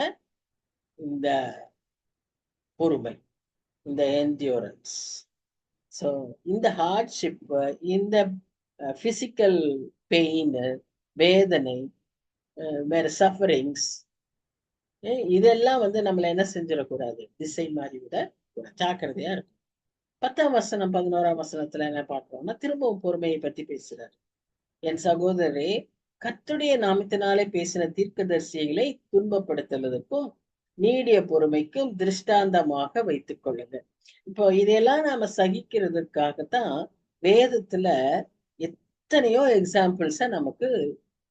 இந்த பொறுமை, இந்த என்டியூரன்ஸ். ஸோ இந்த ஹார்ட்ஷிப், இந்த பிசிக்கல் பெயின், வேதனை, வேற சஃபரிங்ஸ், இதெல்லாம் நம்மள என்ன செஞ்சிடக்கூடாது, திசை மாறிவிட ஜாக்கிரதையா இருக்கும். 10ஆம் வசனம் 11ஆம் வசனத்துல என்ன பார்க்கிறோம்னா திரும்பவும் பொறுமையை பத்தி பேசுறாரு. என் சகோதரரே, கர்த்தருடைய நாமத்தினாலே பேசின தீர்க்கதரிசிகளை துன்பப்படுத்துவதற்கும் நீடிய பொறுமைக்கும் திருஷ்டாந்தமாக வைத்துக் கொள்ளுங்க. இப்போ இதையெல்லாம் நாம சகிக்கிறதுக்காகத்தான் வேதத்துல எத்தனையோ எக்ஸாம்பிள்ஸ நமக்கு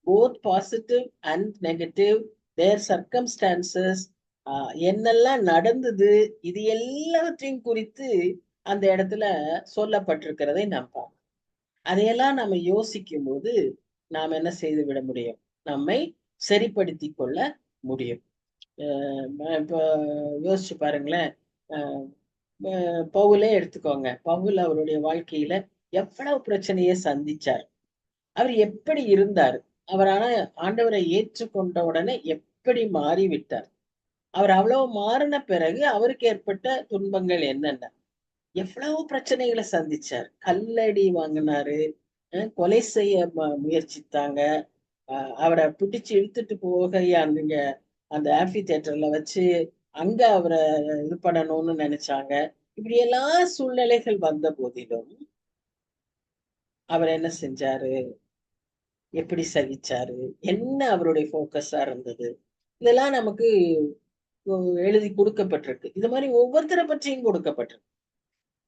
both positive and negative, their circumstances, என்னெல்லாம் நடந்தது, இது எல்லாவற்றையும் குறித்து அந்த இடத்துல சொல்லப்பட்டிருக்கிறதை நாம் பார்க்கிறோம். அதையெல்லாம் நம்ம யோசிக்கும் போது நாம் என்ன செய்து விட முடியும்? நம்மை சரிப்படுத்தி கொள்ள முடியும். இப்போ யோசிச்சு பாருங்களேன். பவுலே எடுத்துக்கோங்க. பவுல் அவருடைய வாழ்க்கையில எவ்வளவு பிரச்சனையை சந்திச்சார். அவர் எப்படி இருந்தார்? அவர் ஆனா ஆண்டவரை ஏற்றுக்கொண்ட உடனே எப்படி மாறிவிட்டார்? அவர் அவ்வளவு மாறின பிறகு அவருக்கு ஏற்பட்ட துன்பங்கள் என்னென்ன? எவ்வளவு பிரச்சனைகளை சந்திச்சார். கல்லடி வாங்கினாரு, கொலை செய்ய முயற்சித்தாங்க, அவரை பிடிச்சு இழுத்துட்டு போக நீங்க அந்த ஆம்பி தியேட்டர்ல வச்சு அங்க அவரை இது பண்ணணும்னு நினைச்சாங்க. இப்படி எல்லா சூழ்நிலைகள் வந்த போதிலும் அவர் என்ன செஞ்சாரு? எப்படி சகிச்சாரு? என்ன அவருடைய போக்கஸா இருந்தது? இதெல்லாம் நமக்கு எழுதி கொடுக்கப்பட்டிருக்கு. இது மாதிரி ஒவ்வொருத்தரை பற்றியும் கொடுக்கப்பட்டிருக்கு.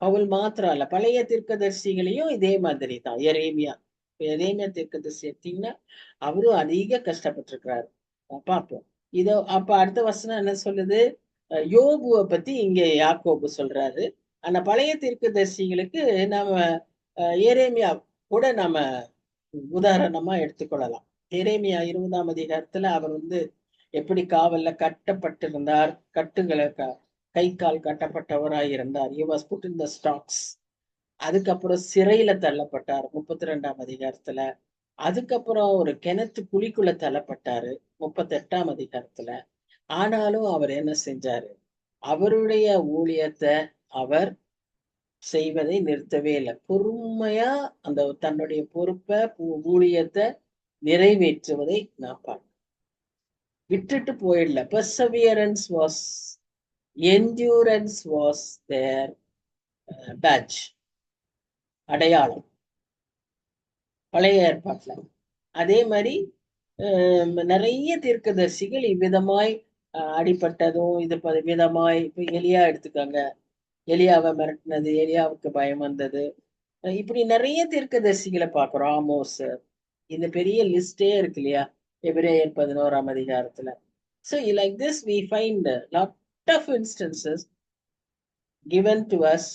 பவுல் மாத்திரம் அல்ல, பழைய தீர்க்கதரிசிகளையும் இதே மாதிரி தான். எரேமியா தீர்க்கதரிசி எடுத்தீங்கன்னா அவரும் அதிக கஷ்டப்பட்டிருக்கிறாரு. பார்ப்போம். இதோ அப்ப அடுத்த வசனம் என்ன சொல்லுது? யோபுவை பத்தி இங்க யாக்கோபு சொல்றாரு. ஆனா பழைய தீர்க்கதரிசிகளுக்கு நாம எரேமியா கூட நாம உதாரணமா எடுத்துக்கொள்ளலாம். எரேமியா 20ஆம் அதிகாரத்துல அவர் எப்படி காவல்ல கட்டப்பட்டிருந்தார், கட்டுங்களை கை கால் கட்டப்பட்டவராய் இருந்தார். He was put in the stocks. அதுக்கப்புறம் சிறையில தள்ளப்பட்டார் 32ஆம் அதிகாரத்துல. அதுக்கப்புறம் ஒரு கிணத்து குழிக்குள்ள தள்ளப்பட்டாரு 38ஆம் அதிகாரத்துல. ஆனாலும் அவர் என்ன செஞ்சாரு? அவருடைய ஊழியத்தை அவர் செய்வதை நிறுத்தவே இல்லை. பொறுமையா அந்த தன்னுடைய பொறுப்பை, ஊழியத்தை நிறைவேற்றுவதை நான் பார்க்கிறேன். விட்டுட்டு போயிடல. perseverance was, endurance was their badge, அடையாளம் பழைய ஏற்பாட்டுல. அதே மாதிரி நிறைய தீர்க்கதரிசிகள் இவ்விதமாய் அடிப்பட்டதும் இது விதமாய், இப்ப எலியா எடுத்துக்காங்க. எலியாவை மிரட்டினது, எலியாவுக்கு பயம் வந்தது. இப்படி நிறைய தீர்க்கதரிசிகளை பார்க்கிறோம். ஆமோஸ், இந்த பெரிய லிஸ்டே இருக்கு இல்லையா எபிரேயர் 11ஆம் அதிகாரத்துல. So like this we find a lot of instances given to us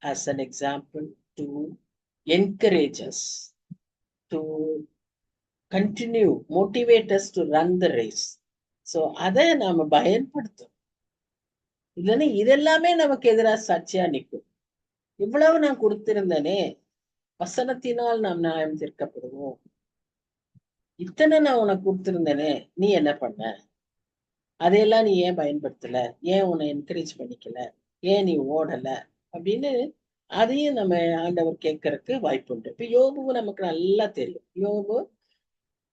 as an example to encourage us, to continue, motivate us to run the race. So அதை நாம பயன்படுத்தும். இல்லைன்னா இதெல்லாமே நமக்கு எதிராக சாட்சியா நிற்கும். இவ்வளவு நான் கொடுத்திருந்தேனே, வசனத்தினால் நாம் நியாயம் தீர்க்கப்படுவோம். இத்தனை நான் உனக்கு கொடுத்திருந்தேனே, நீ என்ன பண்ண? அதையெல்லாம் நீ ஏன் பயன்படுத்தல? ஏன் உன்னை என்கரேஜ் பண்ணிக்கல? ஏன் நீ ஓடல? அப்படின்னு அதையும் நம்ம ஆண்டவர் கேட்கறதுக்கு வாய்ப்பு உண்டு. இப்ப யோபு நமக்கு நல்லா தெரியும். யோபு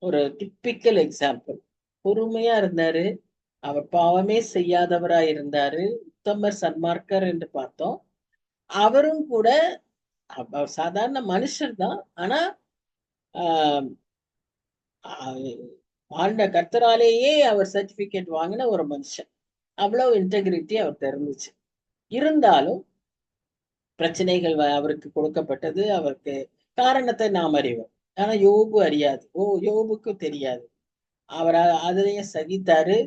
ஒரு டிப்பிக்கல் எக்ஸாம்பிள். பொறுமையா இருந்தாரு, அவர் பாவமே செய்யாதவரா இருந்தாரு, உத்தமர் சன்மார்க்கர் என்று பார்த்தோம். அவரும் கூட சாதாரண மனுஷர் தான். ஆனா ஆண்ட கர்த்தராலேயே அவர் சர்டிபிகேட் வாங்கின ஒரு மனுஷன். அவ்வளவு இன்டெகிரிட்டி அவர்கிட்ட இருந்துச்சு. இருந்தாலும் பிரச்சனைகள் அவருக்கு கொடுக்கப்பட்டது. அவருக்கு காரணத்தை நாம் அறிவோம், ஆனா யோபு அறியாது. யோபுக்கு தெரியாது. அவர் அதிலேயே சகித்தாரு.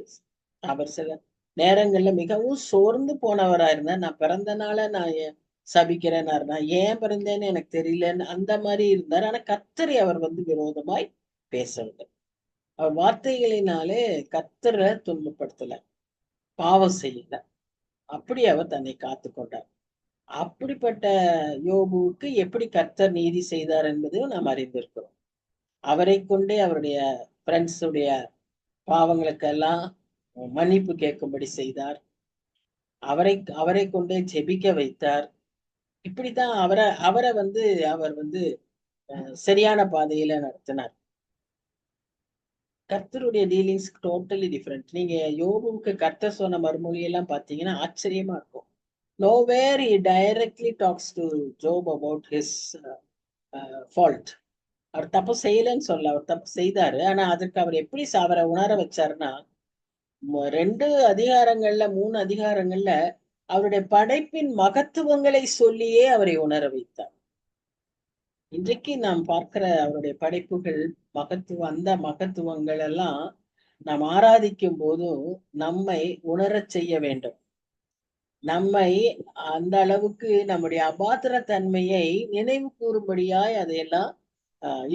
அவர் சில நேரங்கள்ல மிகவும் சோர்ந்து போனவரா இருந்தார். நான் பிறந்தனால நான் சபிக்கிறேன்னா, நான் ஏன் பிறந்தேன்னு எனக்கு தெரியலன்னு அந்த மாதிரி இருந்தார். ஆனா கர்த்தரை அவர் விரோதமாய் பேசவில்லை. அவர் வார்த்தைகளினாலே கர்த்தரை துன்பப்படுத்தல, பாவம் செய்யல. அப்படி அவர் தன்னை காத்து கொண்டார். அப்படிப்பட்ட யோபுவுக்கு எப்படி கர்த்தர் நீதி செய்தார் என்பதையும் நாம் அறிந்திருக்கிறோம். அவரை கொண்டே அவருடைய ஃப்ரெண்ட்ஸுடைய பாவங்களுக்கெல்லாம் மன்னிப்பு கேட்கும்படி செய்தார். அவரை கொண்டே ஜெபிக்க வைத்தார். இப்படித்தான் அவரை அவர் சரியான பாதையில நடத்தினார். கர்த்தருடைய டீலிங்ஸ் டோட்டலி டிஃப்ரெண்ட். நீங்க யோபுவுக்கு கர்த்தர் சொன்ன மறுமொழியெல்லாம் பார்த்தீங்கன்னா ஆச்சரியமா இருக்கும். Nowhere he directly talks to Job about his fault. அவர் தப்பு செய்யலன்னு சொல்ல, அவர் தப்பு செய்தாரு. ஆனா அதற்கு அவர் எப்படி அவரை உணர வச்சாருன்னா, 2 அதிகாரங்கள்ல 3 அதிகாரங்கள்ல அவருடைய படைப்பின் மகத்துவங்களை சொல்லியே அவரை உணர வைத்தார். இன்றைக்கு நாம் பார்க்கிற அவருடைய படைப்புகள் அந்த மகத்துவங்கள் எல்லாம் நாம் ஆராதிக்கும் போதும் நம்மை உணரச் செய்ய வேண்டும். நம்மை அந்த அளவுக்கு நம்முடைய அபாத்திர தன்மையை நினைவு கூறும்படியாய் அதையெல்லாம்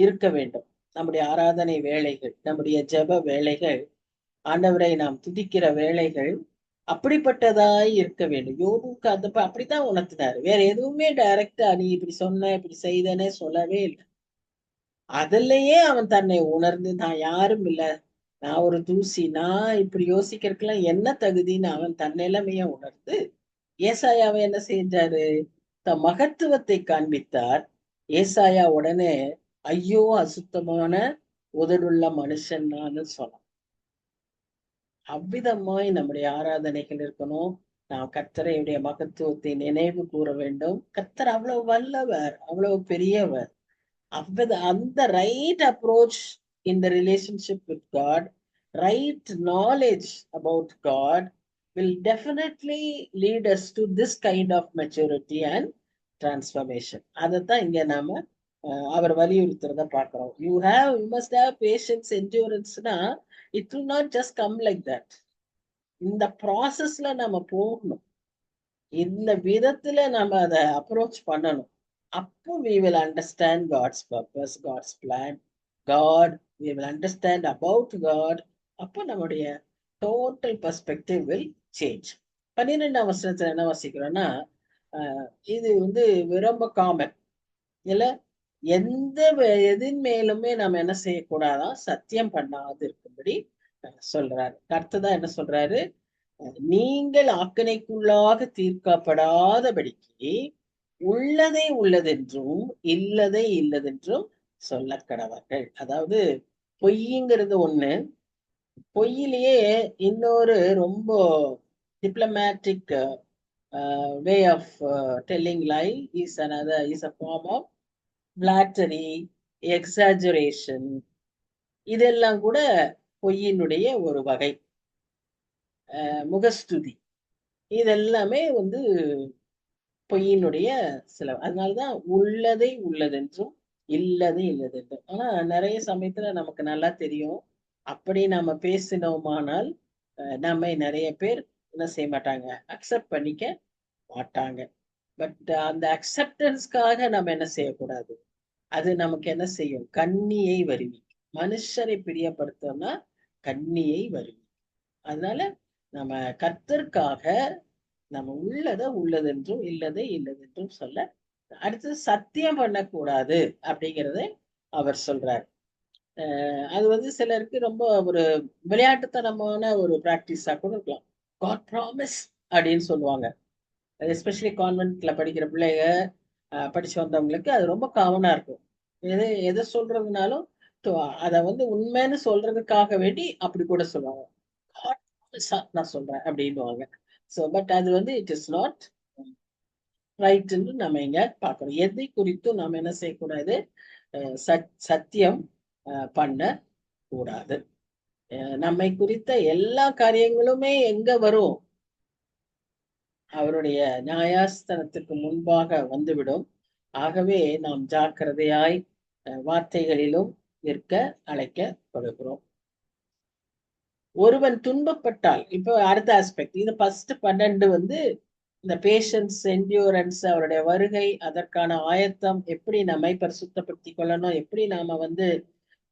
இருக்க வேண்டும். நம்முடைய ஆராதனை வேலைகள், நம்முடைய ஜெப வேலைகள், ஆண்டவரை நாம் துதிக்கிற வேலைகள் அப்படிப்பட்டதாய் இருக்க வேண்டும். யோபுக்கு அப்படித்தான் உணர்த்தினாரு. வேற எதுவுமே டைரக்டா நீ இப்படி சொன்ன இப்படி செய்தனே சொல்லவே இல்லை. அதுலயே அவன் தன்னை உணர்ந்து நான் யாரும் இல்ல, நான் ஒரு தூசி, நான் இப்படி யோசிக்கிறதுக்கெல்லாம் என்ன தகுதின்னு அவன் தன் நிலைமைய உணர்ந்து ஏசாயாவை என்ன செஞ்சாரு? தம் மகத்துவத்தை காண்பித்தார். ஏசாயா உடனே ஐயோ அசுத்தமான உதடுள்ள மனுஷன் நான் சொன்னான். அவ்விதமாய் நம்முடைய ஆராதனைகள் இருக்கணும். நாம் கர்த்தரையுடைய மகத்துவத்தை நினைவு கூற வேண்டும். கர்த்தர் அவ்வளவு வல்லவர், அவ்வளவு பெரியவர். அந்த right approach in the relationship with God, right knowledge about God will definitely lead us to this kind of maturity and transformation. அதைத்தான் இங்க நாம அவர் வலியுறுத்துறத பார்க்கிறோம். You must have patience, endurance-னா it will not just come like that. இந்த ப்ராசஸ்ல நம்ம போகணும். இந்த விதத்துல நம்ம அதை அப்ரோச் பண்ணணும். அப்போ we will understand God's purpose, God's plan, God, we will understand about God. அப்போ நம்முடைய டோட்டல் பெர்ஸ்பெக்டிவ் வில் சேஞ்ச். 12ஆம் வசனத்துல என்ன வாசிக்கிறோம்னா, இது ரொம்ப காமன் இல்ல, எதின் மேலுமே நம்ம என்ன செய்யக்கூடாதான், சத்தியம் பண்ணாது இருக்கும்படி சொல்றாரு. அடுத்ததான் என்ன சொல்றாரு? நீங்கள் ஆக்கணைக்குள்ளாக தீர்க்கப்படாதபடிக்கு உள்ளதை உள்ளதென்றும் இல்லதை இல்லதென்றும் சொல்ல கடவர்கள். அதாவது பொய்ங்கிறது ஒண்ணு, பொய்யிலேயே இன்னொரு ரொம்ப diplomatic way of telling lie is a form of flattery, exaggeration. இதெல்லாம் கூட பொய்யினுடைய ஒரு வகை. முகஸ்துதி, இதெல்லாமே பொய்யினுடைய சில. அதனாலதான் உள்ளதை உள்ளதென்றும் இல்லதை இல்லதென்றும். ஆனா நிறைய சமயத்துல நமக்கு நல்லா தெரியும், அப்படி நாம பேசினோமானால் நம்மை நிறைய பேர் என்ன செய்ய மாட்டாங்க, அக்செப்ட் பண்ணிக்க மாட்டாங்க. பட் அந்த அக்செப்டன்ஸ்க்காக நம்ம என்ன செய்யக்கூடாது, அது நமக்கு என்ன செய்யும், கண்ணியை வருவி. மனுஷரை பிரியப்படுத்தோம்னா கண்ணியை வருவி. அதனால நம்ம கர்த்தருக்காக நம்ம உள்ளதை உள்ளதென்றும் இல்லதை இல்லதென்றும் சொல்ல. அடுத்தது சத்தியம் பண்ணக்கூடாது அப்படிங்கிறத அவர் சொல்றார். அது சிலருக்கு ரொம்ப ஒரு விளையாட்டுத்தனமான ஒரு பிராக்டிஸா கூட இருக்கலாம். காட் ப்ராமிஸ் அப்படின்னு சொல்லுவாங்க. எஸ்பெஷலி கான்வென்ட்ல படிக்கிற பிள்ளைங்க, படிச்சு வந்தவங்களுக்கு அது ரொம்ப காமனா இருக்கும். எதை சொல்றதுனாலும் அதை உண்மைன்னு சொல்றதுக்காக வேண்டி அப்படி கூட சொல்லுவாங்க. நான் சொல்றேன் அப்படின்னுவாங்க. ஸோ பட் அது இட் இஸ் நாட் ரைட்ன்னு நம்ம இங்க பார்க்கணும். எதை குறித்தும் நம்ம என்ன செய்யக்கூடாது, சத்தியம் பண்ண கூடாது. நம்மை குறித்த எல்லா காரியங்களுமே எங்க வரும், அவருடைய நியாயாஸ்தனத்துக்கு முன்பாக வந்துவிடும். ஆகவே நாம் ஜாக்கிரதையாய் வார்த்தைகளிலும் இருக்க அழைக்கப்படுகிறோம். ஒருவன் துன்பப்பட்டால், இப்போ அடுத்த ஆஸ்பெக்ட், இது ஃபர்ஸ்ட் 12 இந்த பேஷன்ஸ், என்டியூரன்ஸ், அவருடைய வருகை, அதற்கான ஆயத்தம், எப்படி நம்மை பரிசுத்தப்படுத்தி கொள்ளணும், எப்படி நாம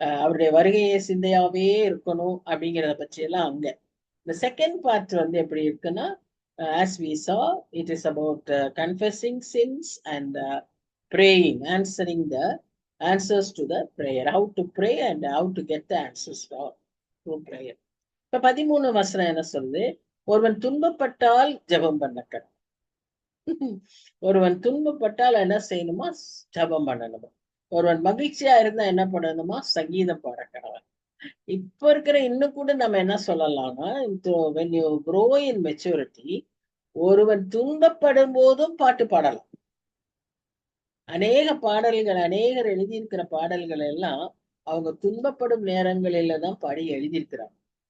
அவருடைய வருகையை சிந்தையாவே இருக்கணும் அப்படிங்கிறத பற்றி எல்லாம் அங்க. இந்த செகண்ட் பார்ட் எப்படி இருக்குன்னா, as we saw, it is about confessing sins and praying, answering the answers to the prayer, how to pray and how to get the answers to prayer. இப்ப 13 வசனம் என்ன சொல்லுது? ஒருவன் துன்பப்பட்டால் ஜெபம் பண்ணக்க. ஒருவன் துன்பப்பட்டால் என்ன செய்யணுமா, ஜெபம் பண்ணணுமா. ஒருவன் மகிழ்ச்சியா இருந்தா என்ன பண்ணணுமா, சங்கீதம் பாடக்கடவன். இப்ப இருக்கிற இன்னும் கூட நம்ம என்ன சொல்லலாம்னா, when you grow in maturity, ஒருவன் துன்பப்படும் போதும் பாட்டு பாடலாம். அநேக பாடல்கள், அநேகர் எழுதியிருக்கிற பாடல்கள் எல்லாம் அவங்க துன்பப்படும் நேரங்களில தான்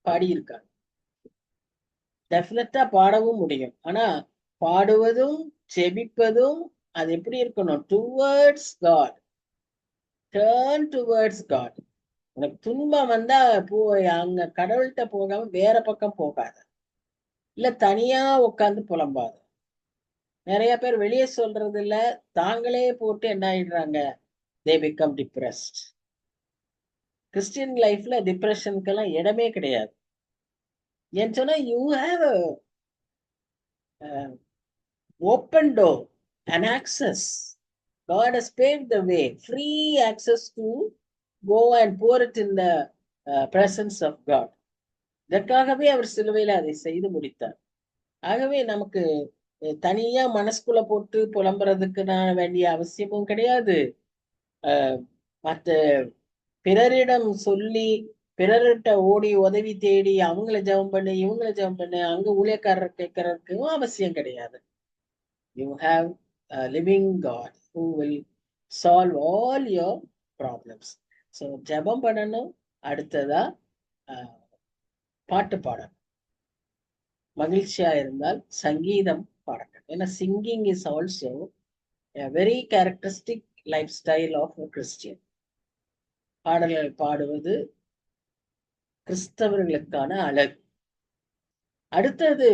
பாடியிருக்காங்க. டெஃபினட்டா பாடவும் முடியும். ஆனா பாடுவதும் செபிப்பதும் அது எப்படி இருக்கணும், towards God. Turn towards God. உனக்கு துன்பம் வந்தா அங்க கடவுள்கிட்ட போகாம வேற பக்கம் போகாத, இல்ல தனியா உட்காந்து புலம்பாத. நிறைய பேர் வெளியே சொல்றது இல்ல, தாங்களே போட்டு என்ன ஆயிடுறாங்க, they become depressed. கிறிஸ்டியன் லைஃப்ல டிப்ரெஷனுக்கெல்லாம் இடமே கிடையாது. ஏன்னு சொன்னா you have open door and access. God has paved the way, free access to go and pour it in the presence of God. இதற்காகவே அவர் சிலுவையில அதை செய்து முடித்தார். ஆகவே நமக்கு தனியா மனசுக்குள்ள போட்டு புலம்புறதுக்கு நான் வேண்டிய அவசியமும் கிடையாது. மற்ற பிறரிடம் சொல்லி பிறர்கிட்ட ஓடி உதவி தேடி அவங்கள ஜெபம் பண்ணு இவங்கள ஜெபம் பண்ணு அங்க ஊழியக்காரர் கேட்கறதுக்கும் அவசியம் கிடையாது. You have a living God who will solve all your problems. So ஜெபம் பண்ணணும். அடுத்ததா பாட்டு பாடணும். மகிழ்ச்சியா இருந்தால் சங்கீதம் பாடணும். ஏன்னா singing is also a very characteristic lifestyle of a Christian. பாடல்கள் பாடுவது கிறிஸ்தவர்களுக்கான அழகு. அடுத்தது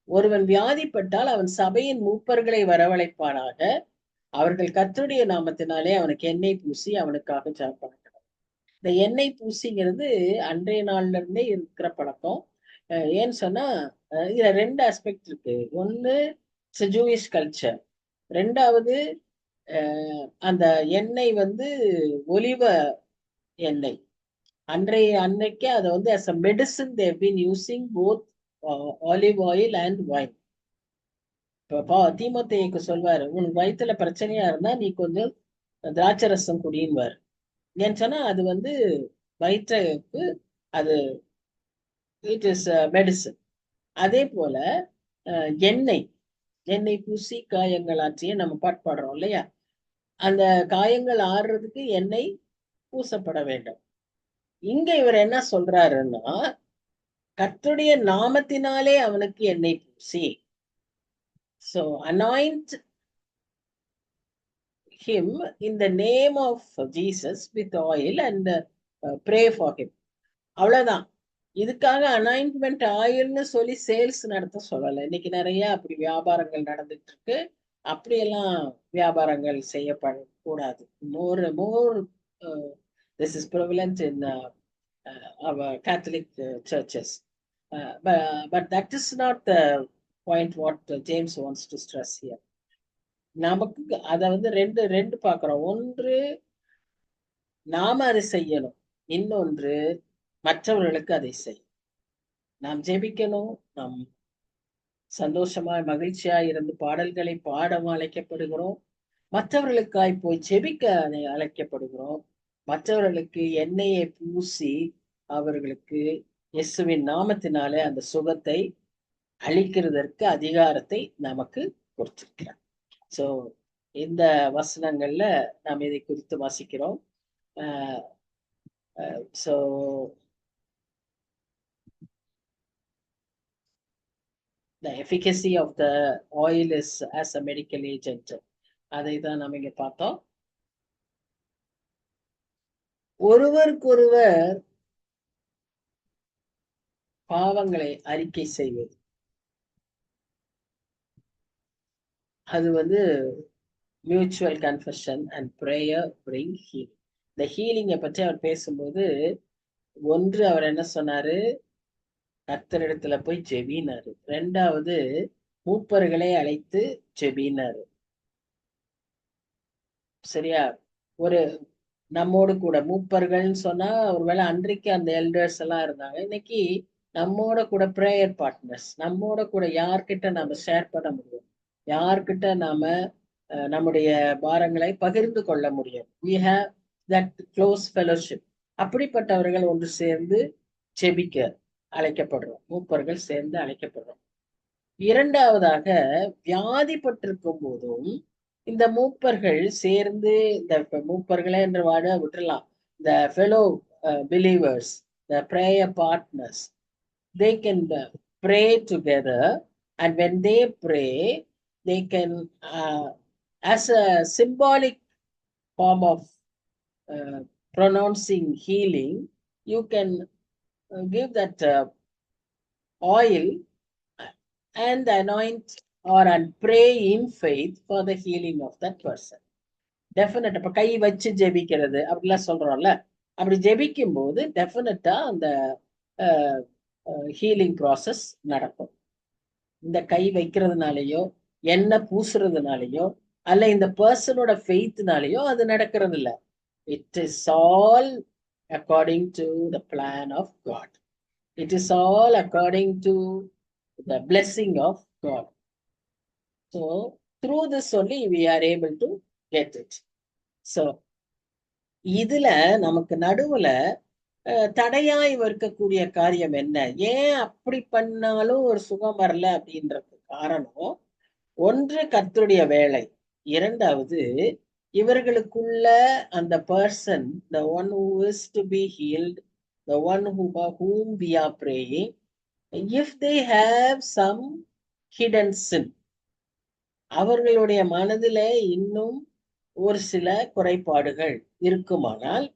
ஒருவன் வியாதிப்பட்டால் அவன் சபையின் மூப்பர்களை வரவழைப்பானாக, அவர்கள் கர்த்தருடைய நாமத்தினாலே அவனுக்கு எண்ணெய் பூசி அவனுக்காக ஜெபம். இந்த எண்ணெய் பூசிங்கிறது அன்றைய நாள்ல இருந்தே இருக்கிற பழக்கம். ஏன்னு சொன்னா இதுல ரெண்டு ஆஸ்பெக்ட் இருக்கு. ஒன்னு ஜூயிஷ் கல்ச்சர், ரெண்டாவது அந்த எண்ணெய் ஒலிவ எண்ணெய். அன்னைக்கு அதை as a medicine they have been using both olive oil and wine. இப்போ தீமோத்தேயுக்கு சொல்வாரு, உனக்கு வயிற்றுல பிரச்சனையா இருந்தா நீ கொஞ்சம் திராட்சை ரசம் குடின்வாரு. ஏன்னு சொன்னா அது வயிற்றுக்கு அது இட் இஸ் மெடிசன். அதே போல எண்ணெய் பூசி காயங்கள் ஆற்றிய நம்ம பாடுறோம் இல்லையா, அந்த காயங்கள் ஆறுறதுக்கு எண்ணெய் பூசப்பட வேண்டும். இங்க இவர் என்ன சொல்றாருன்னா, கர்த்தருடைய நாமத்தினாலே அவனுக்கு எண்ணெய் பூசி. So anoint him in the name of Jesus with oil and pray for him. அவ்வளவுதான். இதுக்காக அனாயின்மெண்ட் ஆயில்னு சொல்லி சேல்ஸ் நடத்த சொல்லல. இன்னைக்கு நிறைய அப்படி வியாபாரங்கள் நடந்துட்டு இருக்கு. அப்படியெல்லாம் வியாபாரங்கள் செய்யப்படக்கூடாது. மோர் this is prevalent in our Catholic churches, but that is not the point what James wants to stress here. நமக்கு அதை ரெண்டு பார்க்கிறோம். ஒன்று நாம அதை செய்யணும், இன்னொன்று மற்றவர்களுக்கு அதை செய்யும். நாம் ஜெபிக்கணும், நாம் சந்தோஷமாய் மகிழ்ச்சியாய் இருந்து பாடல்களை பாட அழைக்கப்படுகிறோம். மற்றவர்களுக்காய் போய் ஜெபிக்க அழைக்கப்படுகிறோம். மற்றவர்களுக்கு எண்ணெயை பூசி அவர்களுக்கு இயேசுவின் நாமத்தினாலே அந்த சுகத்தை அளிக்கிறதற்கு அதிகாரத்தை நமக்கு கொடுத்திருக்கிறார். சோ இந்த வசனங்கள்ல நாம் இதை குறித்து வாசிக்கிறோம். So the efficacy of the oil is as a medical agent. அதை தான் நாம் இங்க பார்த்தோம். ஒருவருக்கொருவர் பாவங்களை அறிக்கை செய்வது, அது mutual confession and prayer bring healing. இந்த ஹீலிங்கை பற்றி அவர் பேசும்போது ஒன்று அவர் என்ன சொன்னாரு, கர்த்தரிடத்துல போய் ஜெபினாரு. ரெண்டாவது மூப்பர்களை அழைத்து ஜெபினாரு. சரியா? ஒரு நம்மோடு கூட மூப்பர்கள்னு சொன்னா ஒருவேளை அன்றைக்கு அந்த எல்டர்ஸ் எல்லாம் இருந்தாங்க. இன்னைக்கு நம்மோட கூட பிரேயர் பார்ட்னர்ஸ், நம்மோட கூட யார்கிட்ட நாம ஷேர் பண்ண முடியும், யார்கிட்ட நாம நம்முடைய பாரங்களை பகிர்ந்து கொள்ள முடியும். we have that close fellowship. அப்படிப்பட்டவர்கள் ஒன்று சேர்ந்து ஜெபிக்க அழைக்கப்படுறோம், மூப்பர்கள் சேர்ந்து அழைக்கப்படுறோம். இரண்டாவதாக வியாதிப்பட்டிருக்கும் போதும் இந்த மூப்பர்கள் சேர்ந்து, இந்த மூப்பர்களே என்று வாட விட்டுலாம், the fellow believers, the prayer partners, they can pray together, and when they pray they can as a symbolic form of pronouncing healing, you can give that oil and anoint and pray in faith for the healing of that person. Definite. இப்ப கை வச்சு ஜெபிக்கிறது அப்படிலாம் சொல்றோம்ல, அப்படி ஜெபிக்கும் போது டெஃபினட்டா அந்த ஹீலிங் ப்ராசஸ் நடக்கும். இந்த கை வைக்கிறதுனாலயோ எண்ணெய் பூசுறதுனாலயோ அல்ல இந்த பர்சனோட ஃபெய்த்னாலயோ அது நடக்கிறது இல்ல. It is all according to the plan of God. It is all according to the blessing of God. So through this only we are able to get it. So இதுல நமக்கு நடுவுல தடையாய் இருக்கக்கூடிய காரியம் என்ன, ஏன் அப்படி பண்ணாலும் ஒரு சுகம் வரல அப்படின்றது காரணம் ஒன்று கர்த்தருடைய வேலை, இரண்டாவது இவர்களுக்குள்ள அந்த person, the one who is to be healed, the one whom we are praying, if they have some hidden sin, அவர்களுடைய மனதில இன்னும் ஒரு சில குறைபாடுகள் இருக்குமானால்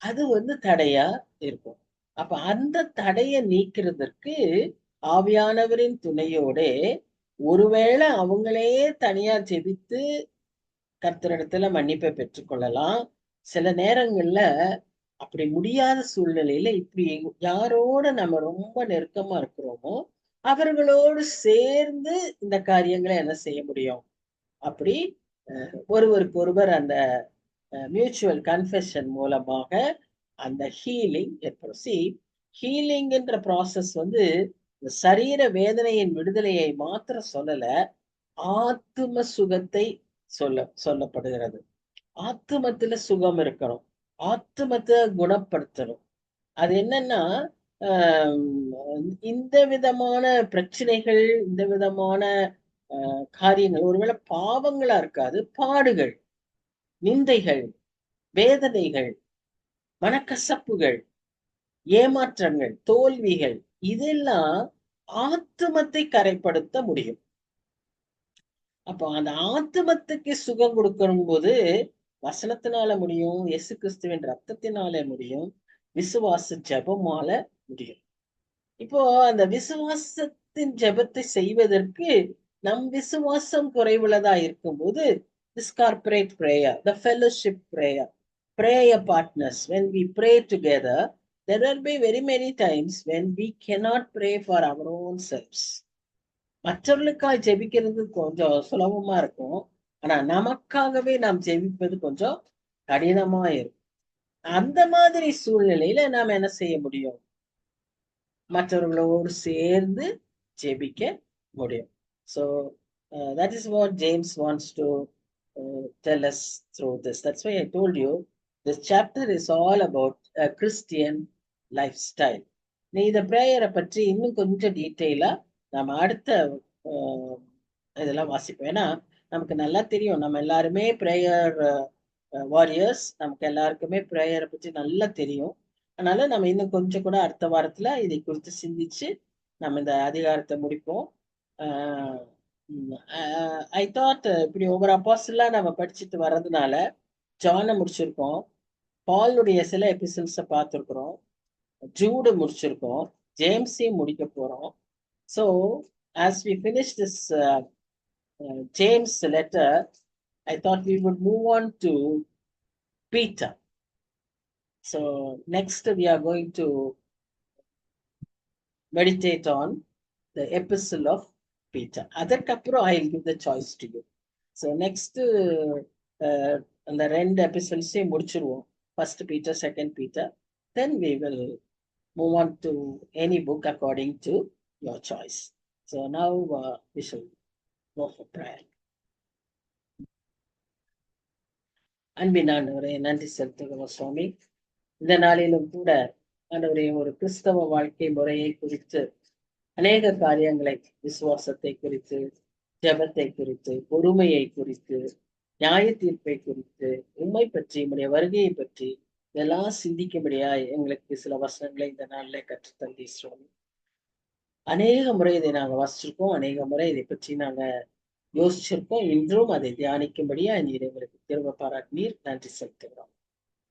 அது தடையா இருக்கும். அப்ப அந்த தடையை நீக்கிறதுக்கு ஆவியானவரின் துணையோட ஒருவேளை அவங்களே தனியா ஜெபித்து கர்த்தரிடத்துல மன்னிப்பை பெற்றுக்கொள்ளலாம். சில நேரங்கள்ல அப்படி முடியாத சூழ்நிலையில இப்படி யாரோட நம்ம ரொம்ப நெருக்கமா இருக்கிறோமோ அவர்களோடு சேர்ந்து இந்த காரியங்களை என்ன செய்ய முடியும், அப்படி ஒருவருக்கு ஒருவர் அந்த மியூச்சுவல் கன்ஃபெஷன் மூலமாக அந்த ஹீலிங் ஏற்படும். ஹீலிங்ன்ற ப்ராசஸ் சரீர வேதனையின் விடுதலையை மாத்திரம் சொல்லல, ஆத்தும சுகத்தை சொல்லப்படுகிறது. ஆத்துமத்துல சுகம் இருக்கணும், ஆத்துமத்தை குணப்படுத்தணும். அது என்னன்னா இந்த விதமான பிரச்சனைகள், இந்த விதமான காரியங்கள் ஒருவேளை பாவங்களா இருக்காது, பாடுகள், நிந்தைகள், வேதனைகள், மனக்கசப்புகள், ஏமாற்றங்கள், தோல்விகள், இதெல்லாம் ஆத்துமத்தை கரைப்படுத்த முடியும். அப்போ அந்த ஆத்துமத்துக்கு சுகம் கொடுக்கணும் போது வசனத்தினால முடியும், இயேசு கிறிஸ்துவின் ரத்தத்தினால முடியும், விசுவாச ஜெபமால முடியும். இப்போ அந்த விசுவாசத்தின் ஜெபத்தை செய்வதற்கு நம் விசுவாசம் குறைவுள்ளதா இருக்கும்போது this corporate prayer, the fellowship prayer partners, when we pray together, there will be very many times when we cannot pray for our own selves. மற்றவர்களுக்காக ஜெபிக்கிறது கொஞ்சம் சுலபமா இருக்கும், ஆனா நமக்காகவே நாம் ஜெபிப்பது கொஞ்சம் கடினமா இருக்கும். அந்த மாதிரி சூழ்நிலையில நாம் என்ன செய்ய முடியும், மற்றவர்களோடு சேர்ந்து ஜெபிக்க முடியும். So that is what James wants to tell us through this. That's why I told you this chapter is all about a Christian lifestyle. நீ இந்த பிரேயரை பற்றி இன்னும் கொஞ்சம் டீட்டெயிலா நம்ம அடுத்த இதெல்லாம் வாசிப்போம். ஏன்னா நமக்கு நல்லா தெரியும், நம்ம எல்லாருமே பிரேயர் வாரியர்ஸ், நமக்கு எல்லாருக்குமே பிரேயரை பற்றி நல்லா தெரியும். அதனால நம்ம இன்னும் கொஞ்சம் கூட அடுத்த வாரத்துல இதை குறித்து சிந்திச்சு நம்ம இந்த அதிகாரத்தை முடிப்போம். ஐ தாட் இப்படி ஒவ்வொரு அப்போஸ்டலா நம்ம படிச்சுட்டு வர்றதுனால ஜானை முடிச்சிருக்கோம், பாலுடைய சில எபிசோட்ஸை பார்த்துருக்குறோம், ஜூடு முடிச்சிருக்கோம், ஜேம்ஸையும் முடிக்க போறோம். So as we finish this James letter, I thought we would move on to Peter. So next we are going to meditate on the epistle of Peter. அதற்கப்புறம் I'll give the choice to you. So next அந்த 2 எபிசோட்ஸையும் முடிச்சிருவோம், First Peter, Second Peter. Then we will move on to any book according to your choice. So now we shall go for prayer. அன்பினானவரே, நன்றி செலுத்துகிறோம் சுவாமி. இந்த நாளிலும் கூட ஆண்டவரே, ஒரு கிறிஸ்தவ வாழ்க்கை முறையை குறித்து அநேக காரியங்களை, விசுவாசத்தை குறித்து, ஜெபத்தை குறித்து, பொறுமையை குறித்து, நியாய தீர்ப்பை குறித்து, உண்மை பற்றி, உம்முடைய வருகையை பற்றி இதெல்லாம் சிந்திக்கும்படியாய் எங்களுக்கு சில வசனங்களை இந்த நாளில கற்றுத்தந்தி சுவாமி. அநேக முறை இதை நாங்க வாசிச்சிருக்கோம், அநேக முறை இதை பற்றி நாங்க யோசிச்சிருக்கோம். இன்றும் அதை தியானிக்கும்படியா நீர் எங்களுக்கு கிருபை பாராட்டினீர். நன்றி செலுத்துகிறோம்.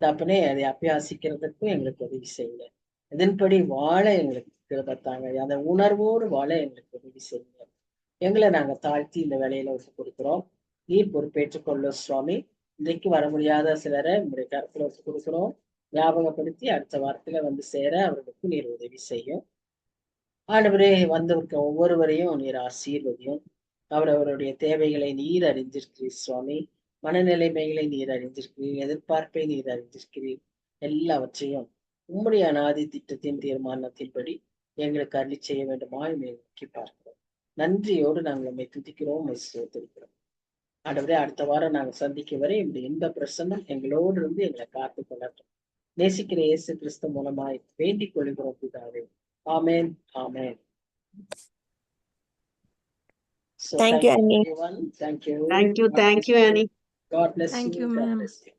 தகப்பனே அதை அபியாசிக்கிறதுக்கும் எங்களுக்கு உதவி செய்யுங்க. இதன்படி வாழ எங்களுக்கு கிருபை தாங்க. அந்த உணர்வோடு வாழ எங்களுக்கு உதவி செய்யுங்க. எங்களை நாங்க தாழ்த்தி இந்த வேலையில ஒப்பு கொடுக்கிறோம். நீர் பொறுப்பேற்றுக் கொள்ளும் சுவாமி. இன்றைக்கு வர முடியாத சிலரை உங்களுடைய கருத்துல ஒப்பு கொடுக்கிறோம். ஞாபகப்படுத்தி அடுத்த வாரத்துல வந்து சேர அவர்களுக்கு நீர் உதவி செய்யும். ஆண்டவரே, வந்தவருக்கு ஒவ்வொருவரையும் நீர் ஆசீர்வதியும். அவரவருடைய தேவைகளை நீர் அறிந்திருக்கிறீர் சுவாமி. மனநிலைமைகளை நீர் அறிந்திருக்கிறீர். எதிர்பார்ப்பை நீர் அறிந்திருக்கிறீர். எல்லாவற்றையும் உம்முடைய அநாதி திட்டத்தின் தீர்மானத்தின்படி எங்களுக்கு அருளி செய்ய வேண்டுமா நோக்கி பார்க்கிறோம். நன்றியோடு நாங்கள் உண்மை துதிக்கிறோம், ஸ்தோத்திரிக்கிறோம். ஆண்டவரே, அடுத்த வாரம் நாங்கள் சந்திக்கும் வரை இந்த இன்ப பிரசன்னம் எங்களோடு இருந்து எங்களை காத்து கொள்ளட்டும். நேசிக்கிற இயேசு கிறிஸ்து மூலமாய் வேண்டிக் கொள்கிறோம் பிதாவே. Amen. Amen. So Thank you, Annie. everyone. Thank you. Thank you, God bless you. Annie. God bless Thank you. you, God ma'am. bless you.